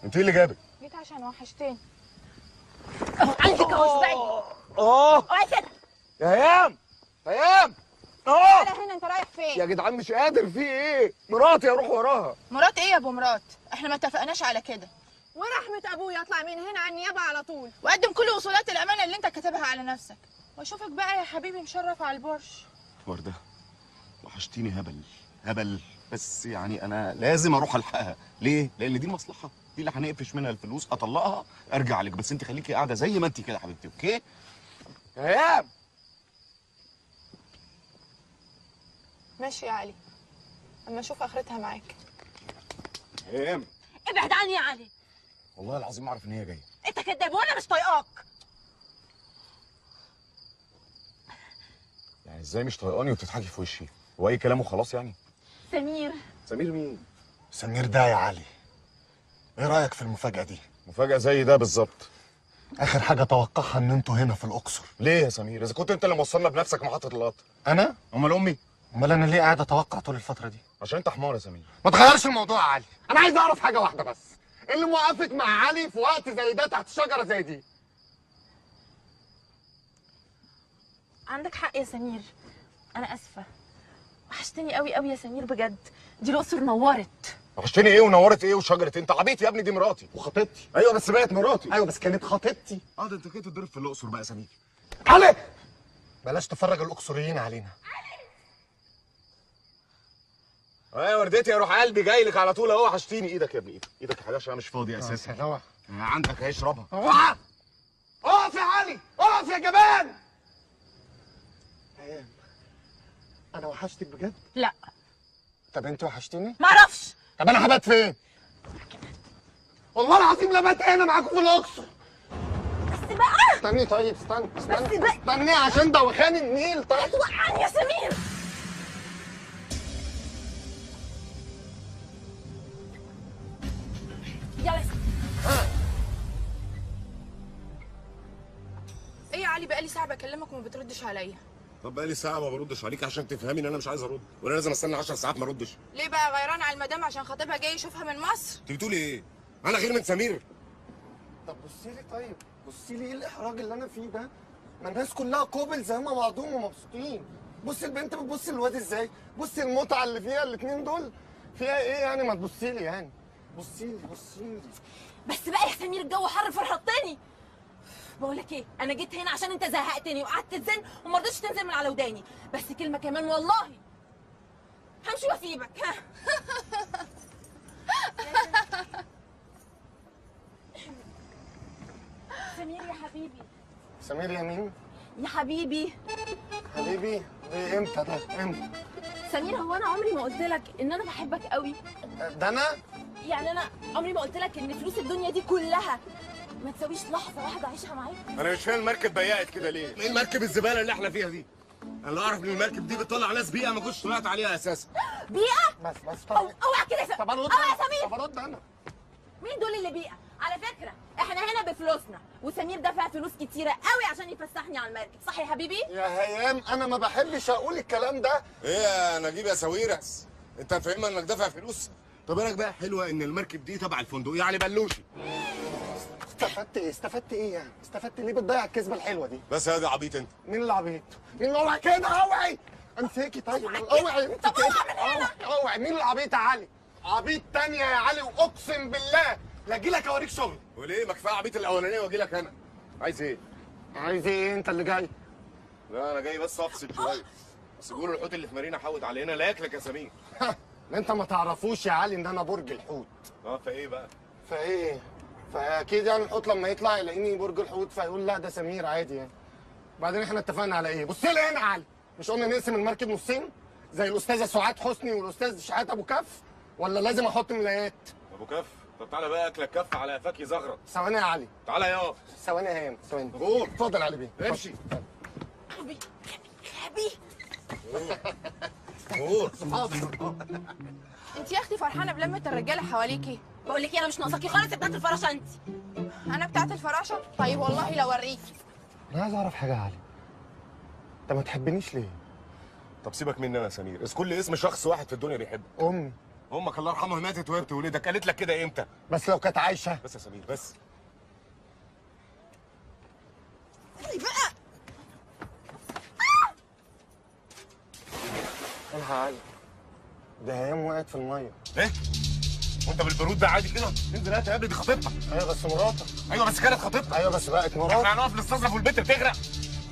انت ايه اللي جابك؟ جيت عشان وحشتني. عندك اهو اسبعي. اوعي كده. يا هيام هيام. تعالى هنا، انت رايح فين؟ يا جدعان مش قادر، في ايه؟ مراتي اروح وراها. مرات ايه يا ابو مرات؟ احنا ما اتفقناش على كده. ورحمة ابويا اطلع من هنا على النيابة على طول، وقدم كل وصولات الامانة اللي انت كاتبها على نفسك، واشوفك بقى يا حبيبي مشرف على البرش. ورده وحشتيني هبل هبل، بس يعني انا لازم اروح الحقها. ليه؟ لان دي مصلحه، دي اللي هنقفش منها الفلوس، اطلقها ارجع لك، بس انت خليكي قاعده زي ما انت كده يا حبيبتي. اوكي يا هيام؟ ماشي يا علي، اما اشوف اخرتها معاك. هيام ابعد عني يا علي. والله العظيم ما اعرف ان هي جايه. انت كداب وانا مش طايقاك. يعني ازاي مش طايقاني وبتضحكي في وشي؟ هو اي كلام وخلاص يعني؟ سمير. سمير مين؟ سمير ده يا علي. ايه رايك في المفاجاه دي؟ مفاجاه زي ده بالظبط. اخر حاجه اتوقعها ان انتوا هنا في الاقصر. ليه يا سمير؟ اذا كنت انت اللي موصلنا بنفسك محطه القطر. انا؟ امال امي؟ امال انا ليه قاعد اتوقع طول الفتره دي؟ عشان انت حمار يا سمير. ما تغيرش الموضوع يا علي، انا عايز اعرف حاجه واحده بس، ايه اللي موقفك مع علي في وقت زي ده تحت شجره زي دي؟ عندك حق يا سمير، انا اسفه. وحشتني قوي قوي يا سمير بجد، دي الاقصر نورت. وحشتني ايه ونورت ايه وشجره؟ انت عبيط يا ابني، دي مراتي وخطيبتي. ايوه بس بقت مراتي. ايوه بس كانت خطيبتي. ده انت كده تضرب في الاقصر بقى يا سمير. علي بلاش تفرج الاقصريين علينا. يا وردتي يا روح قلبي، جاي لك على طول اهو. وحشتيني. ايدك يا ابني، ايدك يا حاجه عشان انا مش فاضي اساسا. عندك هيشربها. اوعى اقف يا علي، اقف يا جبان. هيام انا وحشتك بجد؟ لا. طب انت وحشتيني؟ معرفش. طب انا هبات فين؟ والله العظيم لا بات هنا معاكم في الاقصر. بس بقى استني طيب، استني عشان دوخان النيل. طيب توقعني يا سمير. يلا يا سمير. ايه يا علي، بقالي ساعة بكلمك وما بتردش عليا. طب بقالي ساعه ما بردش عليك عشان تفهمي ان انا مش عايز ارد، وانا لازم استنى 10 ساعات ما اردش. ليه بقى غيران على المدام عشان خطيبها جاي يشوفها من مصر؟ انت بتقولي ايه؟ انا غير من سمير؟ طب بصي لي، طيب بصي لي، ايه الاحراج اللي انا فيه ده؟ ما الناس كلها كوبل زي ما بعضهم ومبسوطين. بصي البنت بتبص للواد ازاي؟ بصي المتعه اللي فيها الاثنين دول، فيها ايه يعني؟ ما تبصي لي يعني، بصي لي. بس بقى يا سمير الجو حر فرحتني. بقول لك ايه، انا جيت هنا عشان انت زهقتني وقعدت تزن وما رضيتش تنزل من على وداني، بس كلمه كمان والله همشي واسيبك. سمير يا حبيبي. سمير يا مين؟ يا حبيبي. حبيبي ده امتى ده؟ امتى؟ سمير هو انا عمري ما قلت لك ان انا بحبك قوي؟ ده انا؟ يعني انا عمري ما قلت لك ان فلوس الدنيا دي كلها ما تساويش لحظه واحده اعيشها معاك؟ انا مش فاهم المركب ضيقت كده ليه؟ ايه المركب الزباله اللي احنا فيها دي؟ انا اللي اعرف ان المركب دي بتطلع ناس بيئه ما كنتش طلعت عليها اساسا. بيئه؟ بس اوعى كده يا سمير. طب ارد يا سمير. طب ارد انا. مين دول اللي بيئه؟ على فكره احنا هنا بفلوسنا، وسمير دفع فلوس كتيره قوي عشان يفسحني على المركب، صح يا حبيبي؟ يا هيام انا ما بحبش اقول الكلام ده. ايه يا نجيب يا ساويرس؟ انت فاهمها انك دافع فلوس؟ طب بالك بقى حلوه ان المركب دي تبع الفندق يعني بلوشي. استفدت ايه يعني؟ استفدت ليه بتضيع الكذبه الحلوه دي؟ بس يا دي عبيط انت. مين اللي عبيط؟ مين اللي اوعي كده؟ اوعي امسكي. طيب اوعي انت. طب اوعى من هنا. اوعي. مين العبيط يا علي؟ عبيط تانية يا علي، واقسم بالله لا اجي لك اوريك شغل. وليه؟ ما كفايه عبيط الاولانيه واجي لك انا. عايز ايه؟ عايز ايه انت اللي جاي؟ لا انا جاي بس افصل شويه. بس بيقولوا الحوت اللي في مارينا حاوت علينا لا ياكلك يا سمير. انت ما تعرفوش يا علي ان انا برج الحوت. فايه بقى؟ فايه؟ فاكيد يعني الحوت لما يطلع يلاقيني برج الحوت فيقول لا ده سمير عادي يعني. بعدين احنا اتفقنا على ايه؟ بص لي هنا يا علي، مش قلنا نقسم المركب نصين زي الاستاذه سعاد حسني والاستاذ شحات ابو كف؟ ولا لازم احط ملايات؟ ابو كف؟ طب تعالى بقى اكلك كف على قفاك يزغرط. ثواني يا علي. تعالى يا ثواني يا هيام، ثواني. غور. اتفضل يا علي بيه. امشي. غبي غبي. غور. انت يا اختي فرحانه بلمه الرجاله حواليكي. بقول لك ايه، انا مش ناقصاكي خالص يا بتاعت الفراشه انت. انا بتاعت الفراشه؟ طيب والله لو اوريكي. انا عايز اعرف حاجه يا علي. انت ما تحبنيش ليه؟ طب سيبك مني انا يا سمير، اذ كل اسم شخص واحد في الدنيا بيحبك. امي. امك الله يرحمها ماتت وهي بتولدك، قالت لك كده امتى؟ بس لو كانت عايشه. بس يا سمير بس. بقى الحق يا علي. ده هيام وقعت في الميه. ايه؟ وانت بالبرود ده عادي كده؟ انزل هات يا ابني، دي خطيبتك. ايوه بس مراتك. ايوه بس كانت خطيبتك. ايوه بس بقت مراتك. احنا هنقف نستظرف والبنت بتغرق.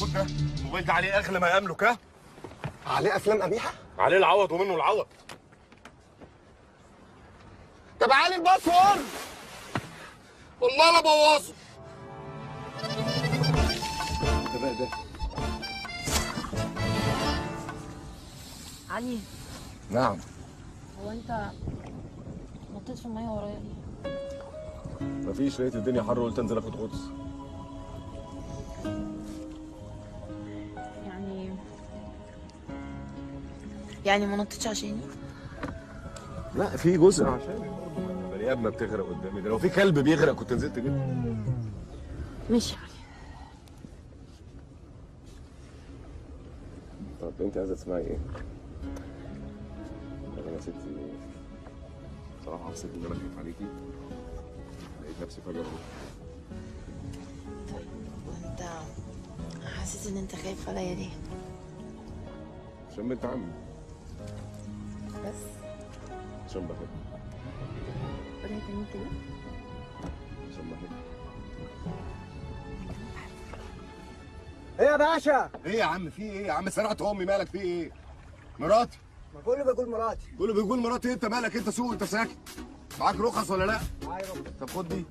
خد ده الموبايل ده عليه اغلى ما يملك. ها؟ عليه افلام قبيحه؟ عليه العوض ومنه العوض. طب علي الباسورد. والله انا بوظه. ده بقى ده. علي، نعم. هو انت نطيت في الميه ورايا ليه؟ مفيش، لقيت الدنيا حر وقلت انزل اخد غطس. يعني ما نطيتش عشاني؟ لا في جزء عشان بني ادمه بتغرق قدامي ده، لو في كلب بيغرق كنت نزلت جدا. ماشي يا علي. طب انت عايزه تسمعي ايه؟ انا يا ستي بصراحه حسيت ان انا خايف عليكي، لقيت نفسي فجاه طيب وانت حسيت ان انت خايف عليا ليه؟ عشان بنت عمي. بس عشان بحبك. قولها تاني كده. عشان بحبك. ايه يا باشا؟ ايه يا عم في ايه يا عم؟ سرقت امي، مالك في ايه؟ مراتي. ما كله بيقول مراتي. كله بيقول مراتي، انت مالك؟ انت سوق، انت ساكت. معاك رخص ولا لا؟ ايوه. طب خد دي.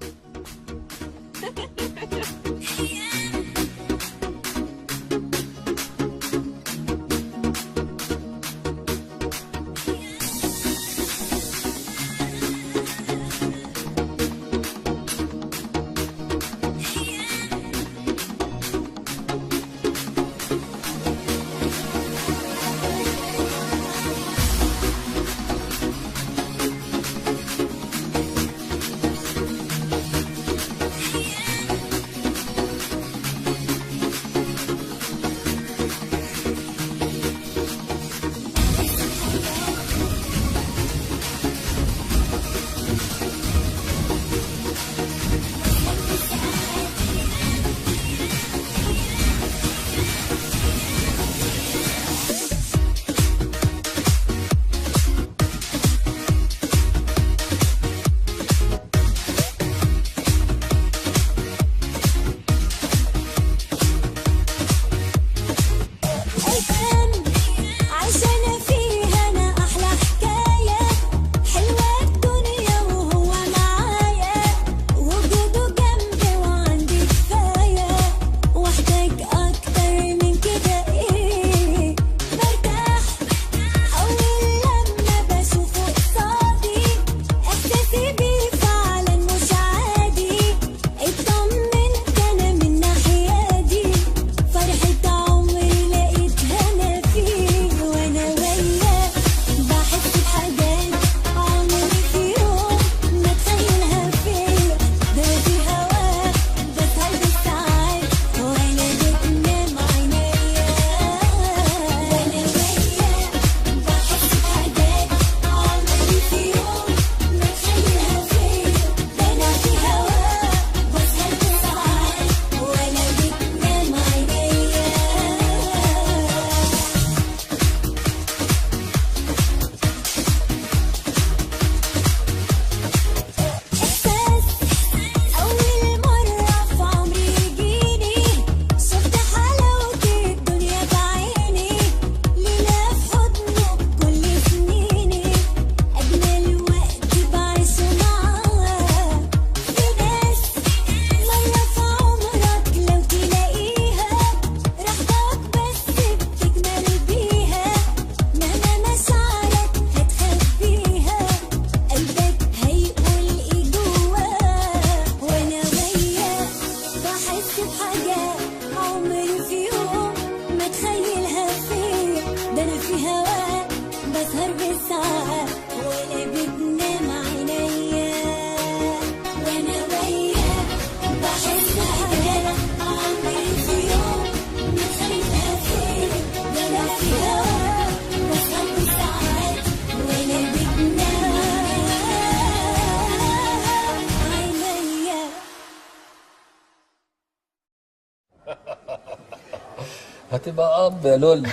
هتبقى اب يا لول.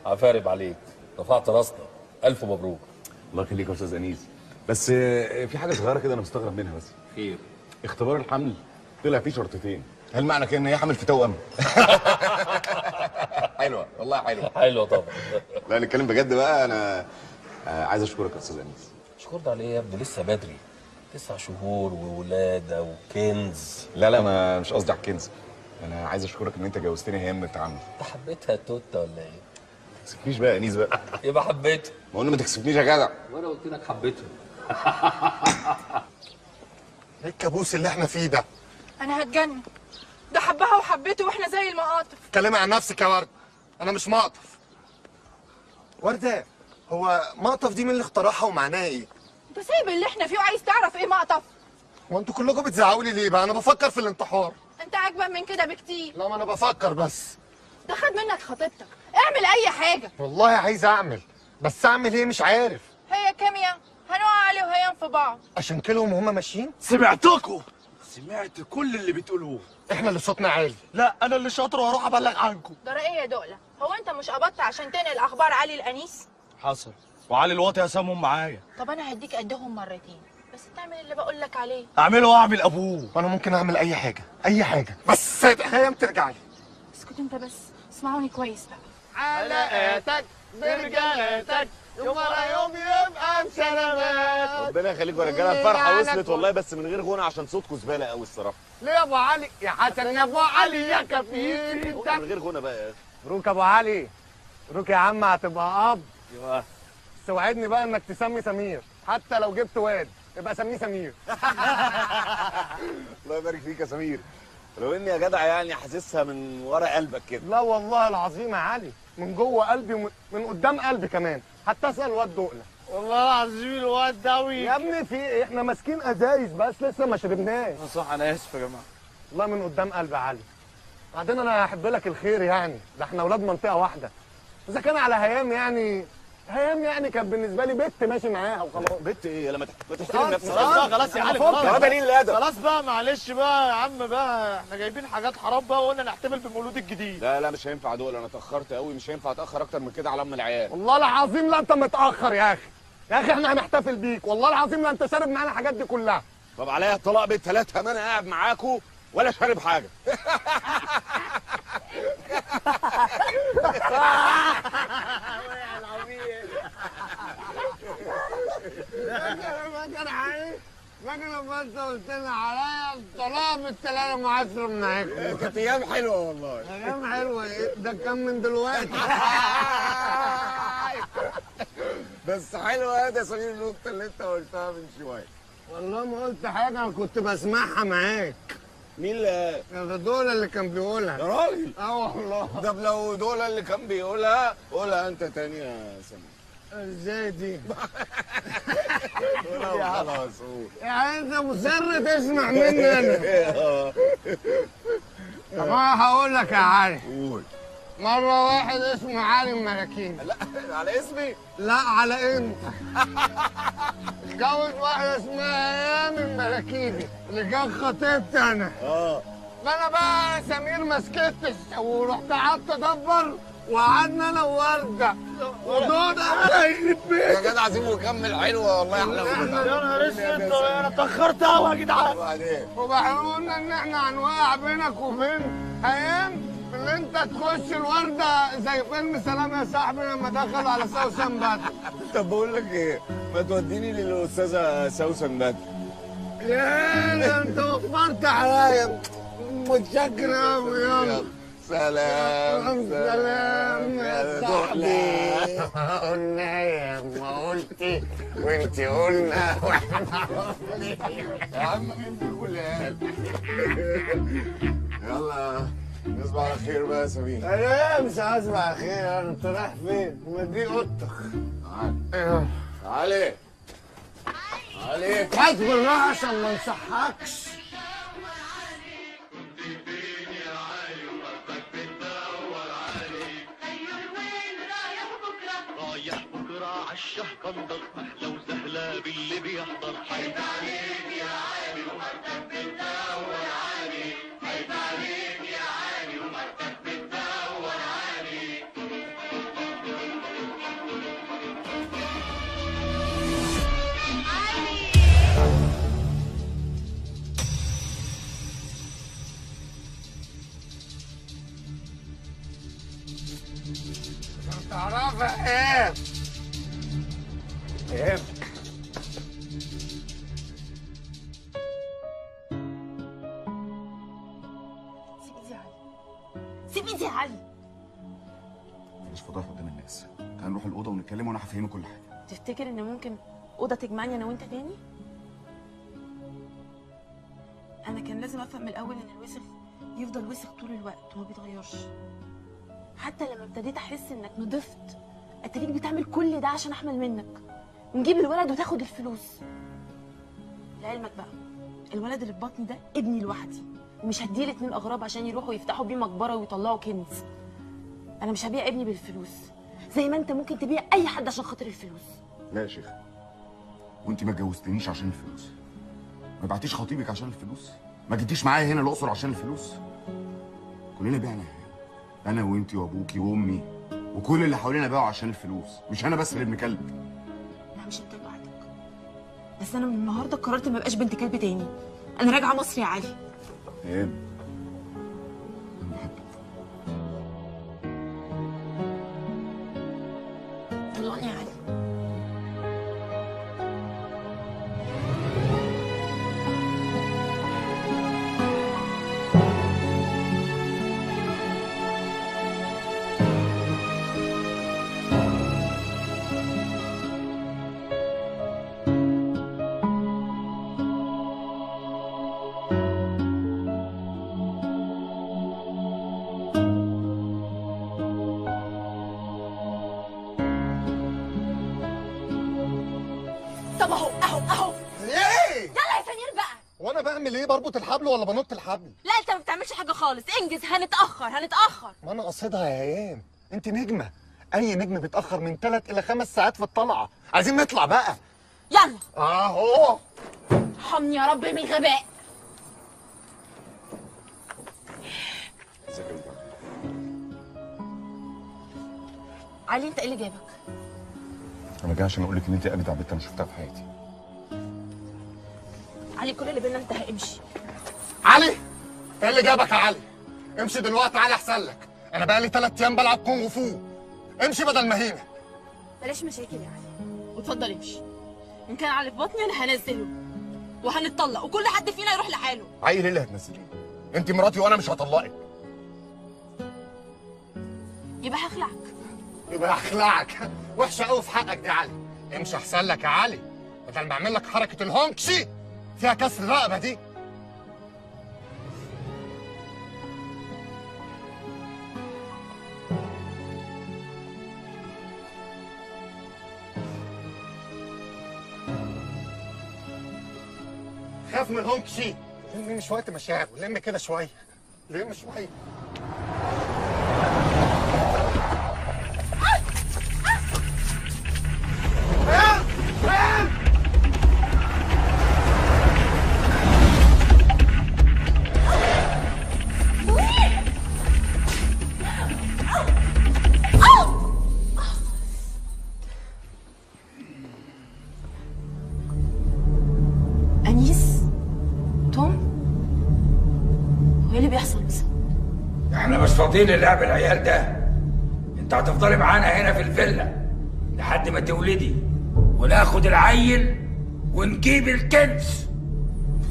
عفارب عليك، رفعت راسنا. الف مبروك. الله يخليك يا استاذ انيس. بس في حاجه صغيره كده انا مستغرب منها بس. خير؟ اختبار الحمل طلع فيه شرطتين، هل معنى كده ان هي حامل في توأم؟ حلوه والله حلوه. حلوه طبعا. لا نتكلم بجد بقى، انا عايز اشكرك يا استاذ انيس. شكرت عليه يا ابني؟ لسه بدري. 9 شهور وولاده وكنز. لا ما مش قصدي على الكنز، انا عايز اشكرك ان انت جوزتني هي بنت عمي. انت حبيتها توته ولا ايه؟ ما تكسبنيش بقى يا انيس بقى. يبقى حبيتها. ما قلنا ما تكسبنيش يا جدع. وانا قلت لك حبيتها. ايه الكابوس اللي احنا فيه ده؟ انا هتجنن. ده حبها وحبيته واحنا زي المقاطف. اتكلمي عن نفسك يا ورده، انا مش مقطف. ورده، هو مقطف دي مين اللي اخترعها ومعناها ايه؟ انت سايب اللي احنا فيه وعايز تعرف ايه مقطف؟ هو انتوا كلكم بتزعقوا لي ليه بقى؟ انا بفكر في الانتحار. انت اجمل من كده بكتير. لا ما انا بفكر بس. ده خد منك خطيبتك، اعمل اي حاجه. والله عايز اعمل، بس اعمل ايه مش عارف. هي كيمياء، هنقع عليه وهينام في بعض. اشنكلهم وهم ماشيين؟ سمعت كل اللي بتقولوه. احنا اللي صوتنا عالي. لا انا اللي شاطر وهروح ابلغ عنكم. ده ايه يا دقله؟ هو انت مش قبضت عشان تنقل اخبار علي الانيس؟ حصل، وعلي الواطي هسامهم معايا. طب انا هديك قدهم مرتين، بس تعمل اللي بقول لك عليه. اعمله واعمل ابوه. وانا ممكن اعمل اي حاجه، اي حاجه، بس هيام ترجع لي. اسكت انت بس، اسمعوني كويس بقى. علاقاتك برجالاتك يوم ورا يوم يبقى بسلامات. ربنا يخليكم يا رجاله، الفرحه وصلت والله، بس من غير غنى عشان صوتكم زباله قوي الصراحه. ليه يا ابو علي؟ يا حسن يا ابو علي يا كفيل. من غير غنى بقى يا اخي. مبروك يا ابو علي، مبروك يا عم، هتبقى اب. ايوه بس وعدني بقى انك تسمي سمير، حتى لو جبت واد يبقى سميه سمير. الله يبارك فيك يا سمير، لو اني يا جدع يعني حاسسها من ورا قلبك كده. لا والله العظيم يا علي، من جوه قلبي ومن قدام قلبي كمان. حتى اسال واد دقله. والله العظيم الواد دوي. يا ابني في ايه؟ احنا ماسكين ازايز بس لسه ما شربناش. صح انا اسف يا جماعه. والله من قدام قلبي يا علي. بعدين انا هحب لك الخير يعني، ده احنا اولاد منطقه واحده. اذا كان على هيام يعني، هيام يعني كان بالنسبه لي بنت ماشي معاها وخلاص. بنت ايه؟ لما تحترم نفسك. خلاص يا علي، خلاص. يا دليل الادب. خلاص بقى معلش بقى يا عم بقى، احنا جايبين حاجات حرام بقى وقلنا نحتفل بالمولود الجديد. لا مش هينفع دول، انا اتاخرت قوي، مش هينفع اتاخر اكتر من كده على ام العيال. والله العظيم لا انت متاخر يا اخي. يا اخي احنا هنحتفل بيك، والله العظيم لا انت شارب معانا الحاجات دي كلها. طب عليا الطلاق بالثلاثه، ما انا قاعد معاكوا ولا شارب حاجه. فاكر لما انت قلت لنا عليا الطلاق بالثلاثه ما اشرب معاكم؟ كانت ايام حلوه والله. ايام حلوه ايه؟ ده كان من دلوقتي. بس حلوه يا سمير النقطه اللي انت قلتها من شويه. والله ما قلت حاجه، انا كنت بسمعها معاك. مين اللي؟ ده دول اللي كان بيقولها. يا راجل. والله. طب لو دول اللي كان بيقولها قولها انت تاني يا سمير. ازاي دي؟ قولها خلاص قول. يعني انت مصر تسمع مني انا. طب انا هقول لك يا علي. قول. مرة واحد اسمه علي المراكيب. لا على اسمي؟ لا على انت. اتجوز واحدة اسمها ايام المراكيبي اللي كان خطيبتي انا. فانا بقى سمير ما سكتش ورحت قعدت ادبر وقعدنا انا ووردة ودول انا يخرب بيت. يا جدع عايزين نكمل حلوه والله احلى. يا نهار اسود، انا اتاخرت قوي يا جدعان. وبحلولنا ان احنا هنوقع بينك وبين ايام اللي انت تخش الورده زي فيلم سلام يا صاحبي لما دخل على سوسن بدر. طب بقول لك ايه، ما توديني للاستاذه سوسن بدر. يا ده انت وفرت عليا، متشكر قوي. يلا سلام سلام يا صاحبي. قلنا يا ما قلتي وانت قلنا واحنا يا عم مين بيقول يلا نصبح على خير بقى يا سمير. انا مش هصبح على خير، انت رايح فين؟ ما دي اوضتك. علي علي خد بالراحه عشان ما نصحكش. رايح بكره عالشهقندر احلى وسهله باللي بيحضر. حيد عليك يا علي ومرتك بتدور علي. حيد عليك يا علي ومرتك بتدور علي. تعرفها ايه؟ ايه؟ سيب ايدي يا علي. مش فضايح قدام الناس. تعال نروح الاوضه ونتكلم وانا هفهمك كل حاجه. تفتكر ان ممكن اوضه تجمعني انا وانت تاني؟ انا كان لازم افهم من الاول ان الوسخ يفضل وسخ طول الوقت وما بيتغيرش. حتى لما ابتديت احس انك نضفت اتريك بتعمل كل ده عشان احمل منك ونجيب الولد وتاخد الفلوس. لعلمك بقى الولد اللي في بطني ده ابني لوحدي، ومش هديه لاتنين اغراب عشان يروحوا يفتحوا بيه مقبره ويطلعوا كنز. انا مش هبيع ابني بالفلوس زي ما انت ممكن تبيع اي حد عشان خاطر الفلوس. لا يا شيخ، وانت ما اتجوزتنيش عشان الفلوس، ما بعتيش خطيبك عشان الفلوس، ما جيتيش معايا هنا الاقصر عشان الفلوس. كلنا بعنا، انا وانتي وابوكي وامي وكل اللي حوالينا باعوا عشان الفلوس، مش انا بس اللي ابن كلب. لا مش انت لوحدك، بس انا من النهارده قررت ما ابقاش بنت كلب تاني. انا راجعه مصر يا علي. ايه؟ طلقني يا علي. طب اهو ايه؟ يلا يا سمير بقى. وانا بعمل ايه؟ بربط الحبل ولا بنط الحبل؟ لا انت ما بتعملش حاجه خالص، انجز هنتاخر. ما انا قصدها يا هيام، انت نجمه، اي نجم بيتاخر من 3 إلى 5 ساعات في الطلعه. عايزين نطلع بقى. يلا اهو. ارحمني يا رب من غباء. علي انت ايه اللي جابك؟ انا جاي عشان اقول لك ان انت اجدع بنت انا شفتها في حياتي. علي كل اللي بينا انتهى، امشي. علي ايه اللي جابك يا علي؟ امشي دلوقتي علي احسن لك، انا بقالي 3 ايام بلعب كونغ فو. امشي بدل ما هنا. بلاش مشاكل يا علي واتفضل امشي. ان كان علي في بطني انا هنزله وهنتطلق وكل حد فينا يروح لحاله. عيل ايه اللي هتنزليه؟ انت مراتي وانا مش هطلقك. يبقى هخلعك. يبقى هخلعك. وحشه قوي في حقك دي يا علي. امشي احسن لك يا علي بدل ما اعمل لك حركه الهونكشي فيها كسر رقبه دي. خاف من الهونكشي. لم شويه مشاعر ولم كده شويه. لم شويه. أنيس؟ توم؟ هو ايه اللي بيحصل بس؟ احنا مش فاضيين للعب العيال ده. انت هتفضلي معانا هنا في الفيلا لحد ما تولدي وناخد العيل ونجيب الكنز.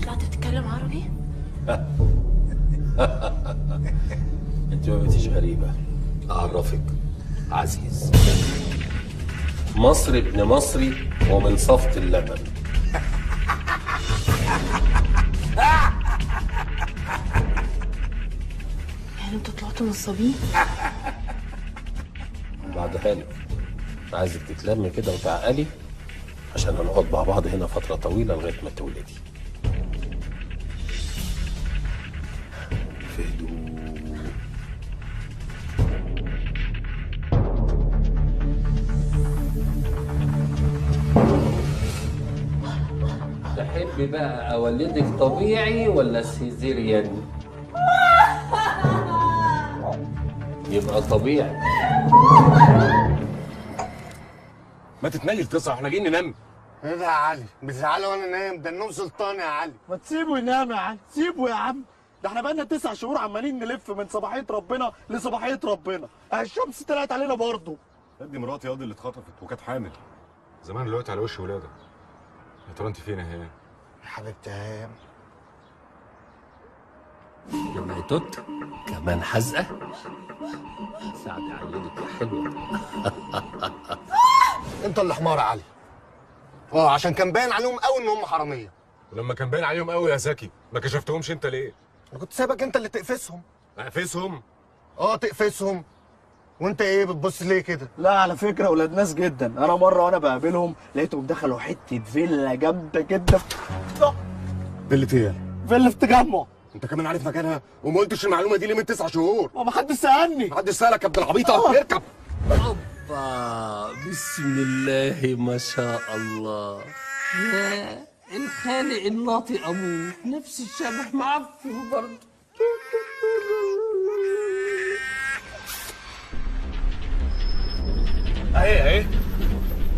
طلعت بتتكلم عربي؟ انت ما بقيتيش غريبة، اعرفك عزيز. مصر ابن مصري ومن صفت اللبن. يعني انتوا طلعتوا نصابين؟ بعدها لك، عايزك تتلمي كده وتعقلي عشان هنقعد مع بعض هنا فترة طويلة لغاية ما تولدي. في هدوء. تحبي بقى أولدك طبيعي ولا سيزيريان؟ يبقى طبيعي. ما تتنيل تصحى، احنا جايين ننام. ايه ده يا علي؟ بتزعلي وانا نايم؟ ده النوم سلطان يا علي. ما تسيبه ينام يا علي، سيبه يا عم. ده احنا بقالنا 9 شهور عمالين نلف من صباحيه ربنا لصباحيه ربنا، الشمس طلعت علينا برضه. دي مراتي ياض اللي اتخطفت وكانت حامل. زمان دلوقتي على وش ولاده. يا ترى انت فين يا هيام؟ يا حبيبتي هيام. يا توت كمان حزقه. سعد عينك يا حلوه. انت اللي حمار يا علي. عشان كان باين عليهم قوي ان هم حراميه. ولما كان باين عليهم قوي يا زكي ما كشفتهمش انت ليه؟ انا كنت سايبك انت اللي تقفزهم. اقفزهم؟ تقفزهم. وانت ايه بتبص ليه كده؟ لا على فكره ولاد ناس جدا، انا مره وانا بقابلهم لقيتهم دخلوا حته فيلا جامده جدا. فيلا ايه؟ فيلا في تجمع. انت كمان عارف مكانها وما قلتش المعلومه دي ليه من 9 شهور؟ ما حدش سالني. ما حدش سالك يا ابن العبيطه. اركب. بسم الله ما شاء الله. يا الخالق الناطق ابوه نفس الشبح معفن برضه. اهي هي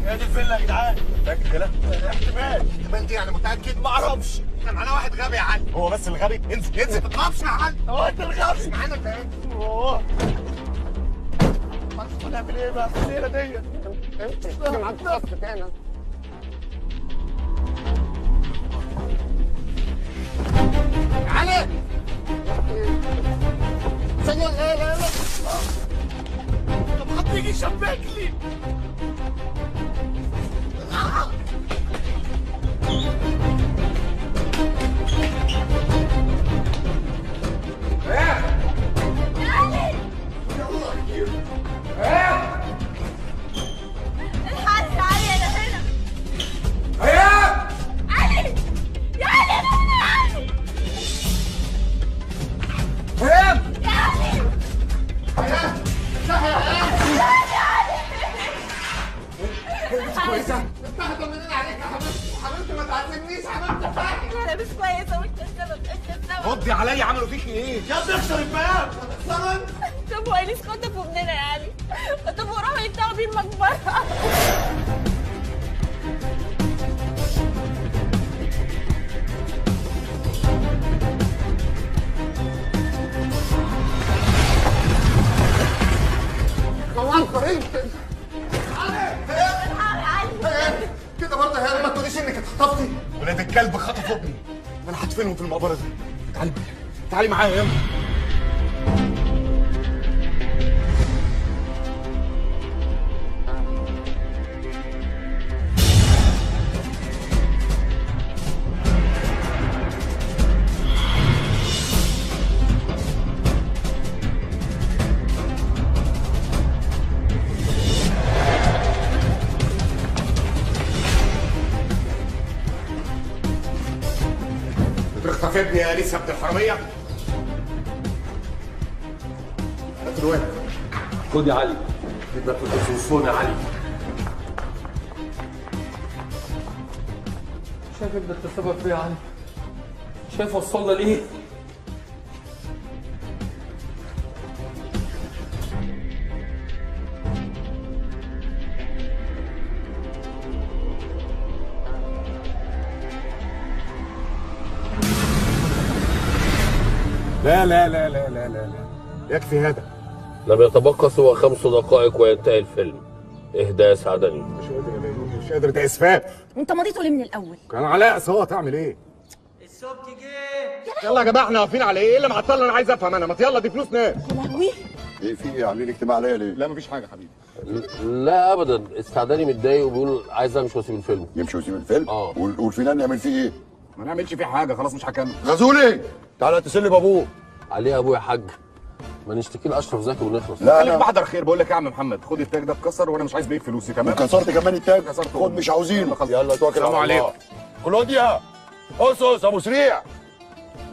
دي الفيلا يا جدعان. فاكر كده؟ احتمال دي يعني متاكد؟ ما اعرفش. احنا معانا واحد غبي يا علي. هو بس الغبي؟ انزل ما تخافش يا علي. هو انت الغبي معانا تاني. هنعمل ايه بقى في الليله دي؟ انا معاك خط تاني. علي ثانية. لا طب حد يجي يشبك لي. الحقني يا علي انا هنا. علي يا علي انا هنا. كويسة؟ انت طمنين عليك يا حبيبتي ما تعذبنيش حبيبتي. انا مش كويسه وانت السبب. انت السبب. ردي عليا عملوا فيك ايه؟ يا ابني اكسر الباب. طب وإليس خطفوا ابننا يا علي. طب وراحوا يفتحوا بيه المقبره. كمان كويس كده برضه يا ما تقوليش انك اتخطفتي. ولاد الكلب خطفوا ابني. انا هدفنهم في المقبره دي. تعالي معايا يلا. بتخطف ابني يا لسه ابن الحراميه؟ هات الواد. خد يا علي. بدك في التليفون يا علي. شايف ابنك السبب فيه يا علي؟ شايف وصلنا ليه؟ لا لا لا لا لا لا لا يكفي هذا. لم يتبقى سوى 5 دقائق وينتهي الفيلم. اهدى يا سعدني. مش قادر يا بينوني، مش قادر. ده اسفاف. انت مضيته ليه من الاول؟ كان علاء صوت. اعمل ايه؟ السبت جه. يلا يا جماعه احنا واقفين على ايه؟ اللي معطلنا انا عايز افهم انا. ما يلا دي فلوس ناس. يا لهوي. ايه في ايه؟ عاملين اجتماع ليا ليه؟ لا مفيش حاجه حبيبي. لا ابدا. السعداني متضايق وبيقول عايز امشي واسيب الفيلم. يمشي ويسيب الفيلم؟ والفنان يعمل فيه ايه؟ ما نعملش فيه حاجه. خلاص مش هكمل. غزولي تعالى اتصل لي بابوه. عليه ابويا يا حاج. ما نشتكي لاشرف زكي ونخلص. لا خليك بحضر خير. بقول لك يا عم محمد خد التاج ده اتكسر وانا مش عايز بيك فلوسي كمان. كسرت كمان التاج؟ كسرته. خد مش عاوزينه. يلا توكل على عليكم. الله. كلوديا اسس ابو سريع.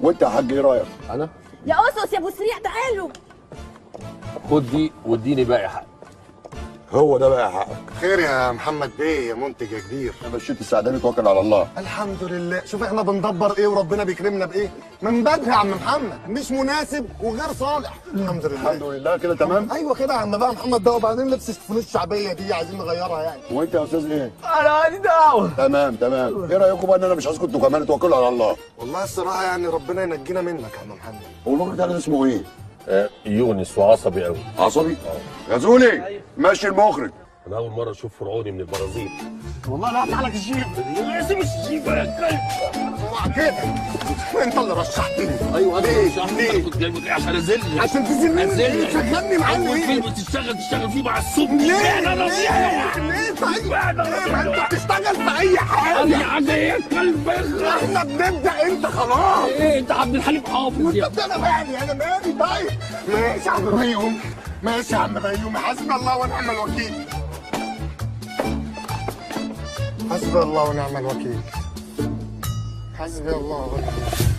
وانت يا حاج ايه رايك؟ انا يا اسس يا ابو سريع تعالوا. خد دي واديني باقي حق. هو ده بقى حقك. خير يا محمد بيه يا منتج يا كبير. انا مشيت السعداني توكل على الله. الحمد لله. شوف احنا بندبر ايه وربنا بيكرمنا بايه. من بدري يا عم محمد، مش مناسب وغير صالح. الحمد لله. الحمد لله كده تمام. ايوه كده يا عم بقى محمد ده. وبعدين لبس الفلوس الشعبيه دي عايزين نغيرها يعني. وانت يا استاذ ايه؟ انا عندي دعوه. تمام ايه رايكم بقى ان انا مش عايزكم انتوا كمان توكلوا على الله؟ والله الصراحه يعني ربنا ينجينا منك يا عم محمد. هو الراجل ده اسمه ايه؟ يونس وعصبي قوي. عصبي؟ غزولي ماشي المخرج. انا اول مره اشوف فرعوني من البرازيل. والله لا افتح لك الجيب. لازم الجيب يا كلب. اوعى كده. انت اللي رشحتني. ايوه ليه؟ كنت جايبك عشان انزلني عشان تنزلني تشغلني معاك اول ليه؟ فيلم تشتغل فيه مع الصبح. ليه طيب؟ ما انت بتشتغل في اي حاجه. اي حاجه ايه يا كلب؟ احنا بنبدا انت خلاص. ايه انت عبد الحليم حافظ وانت انا مالي طيب. ماشي يا عم بيوم. ماشي يا عم بيوم. حسبي الله ونعم الوكيل. حسبي الله ونعم الوكيل. حسبي الله ونعم الوكيل.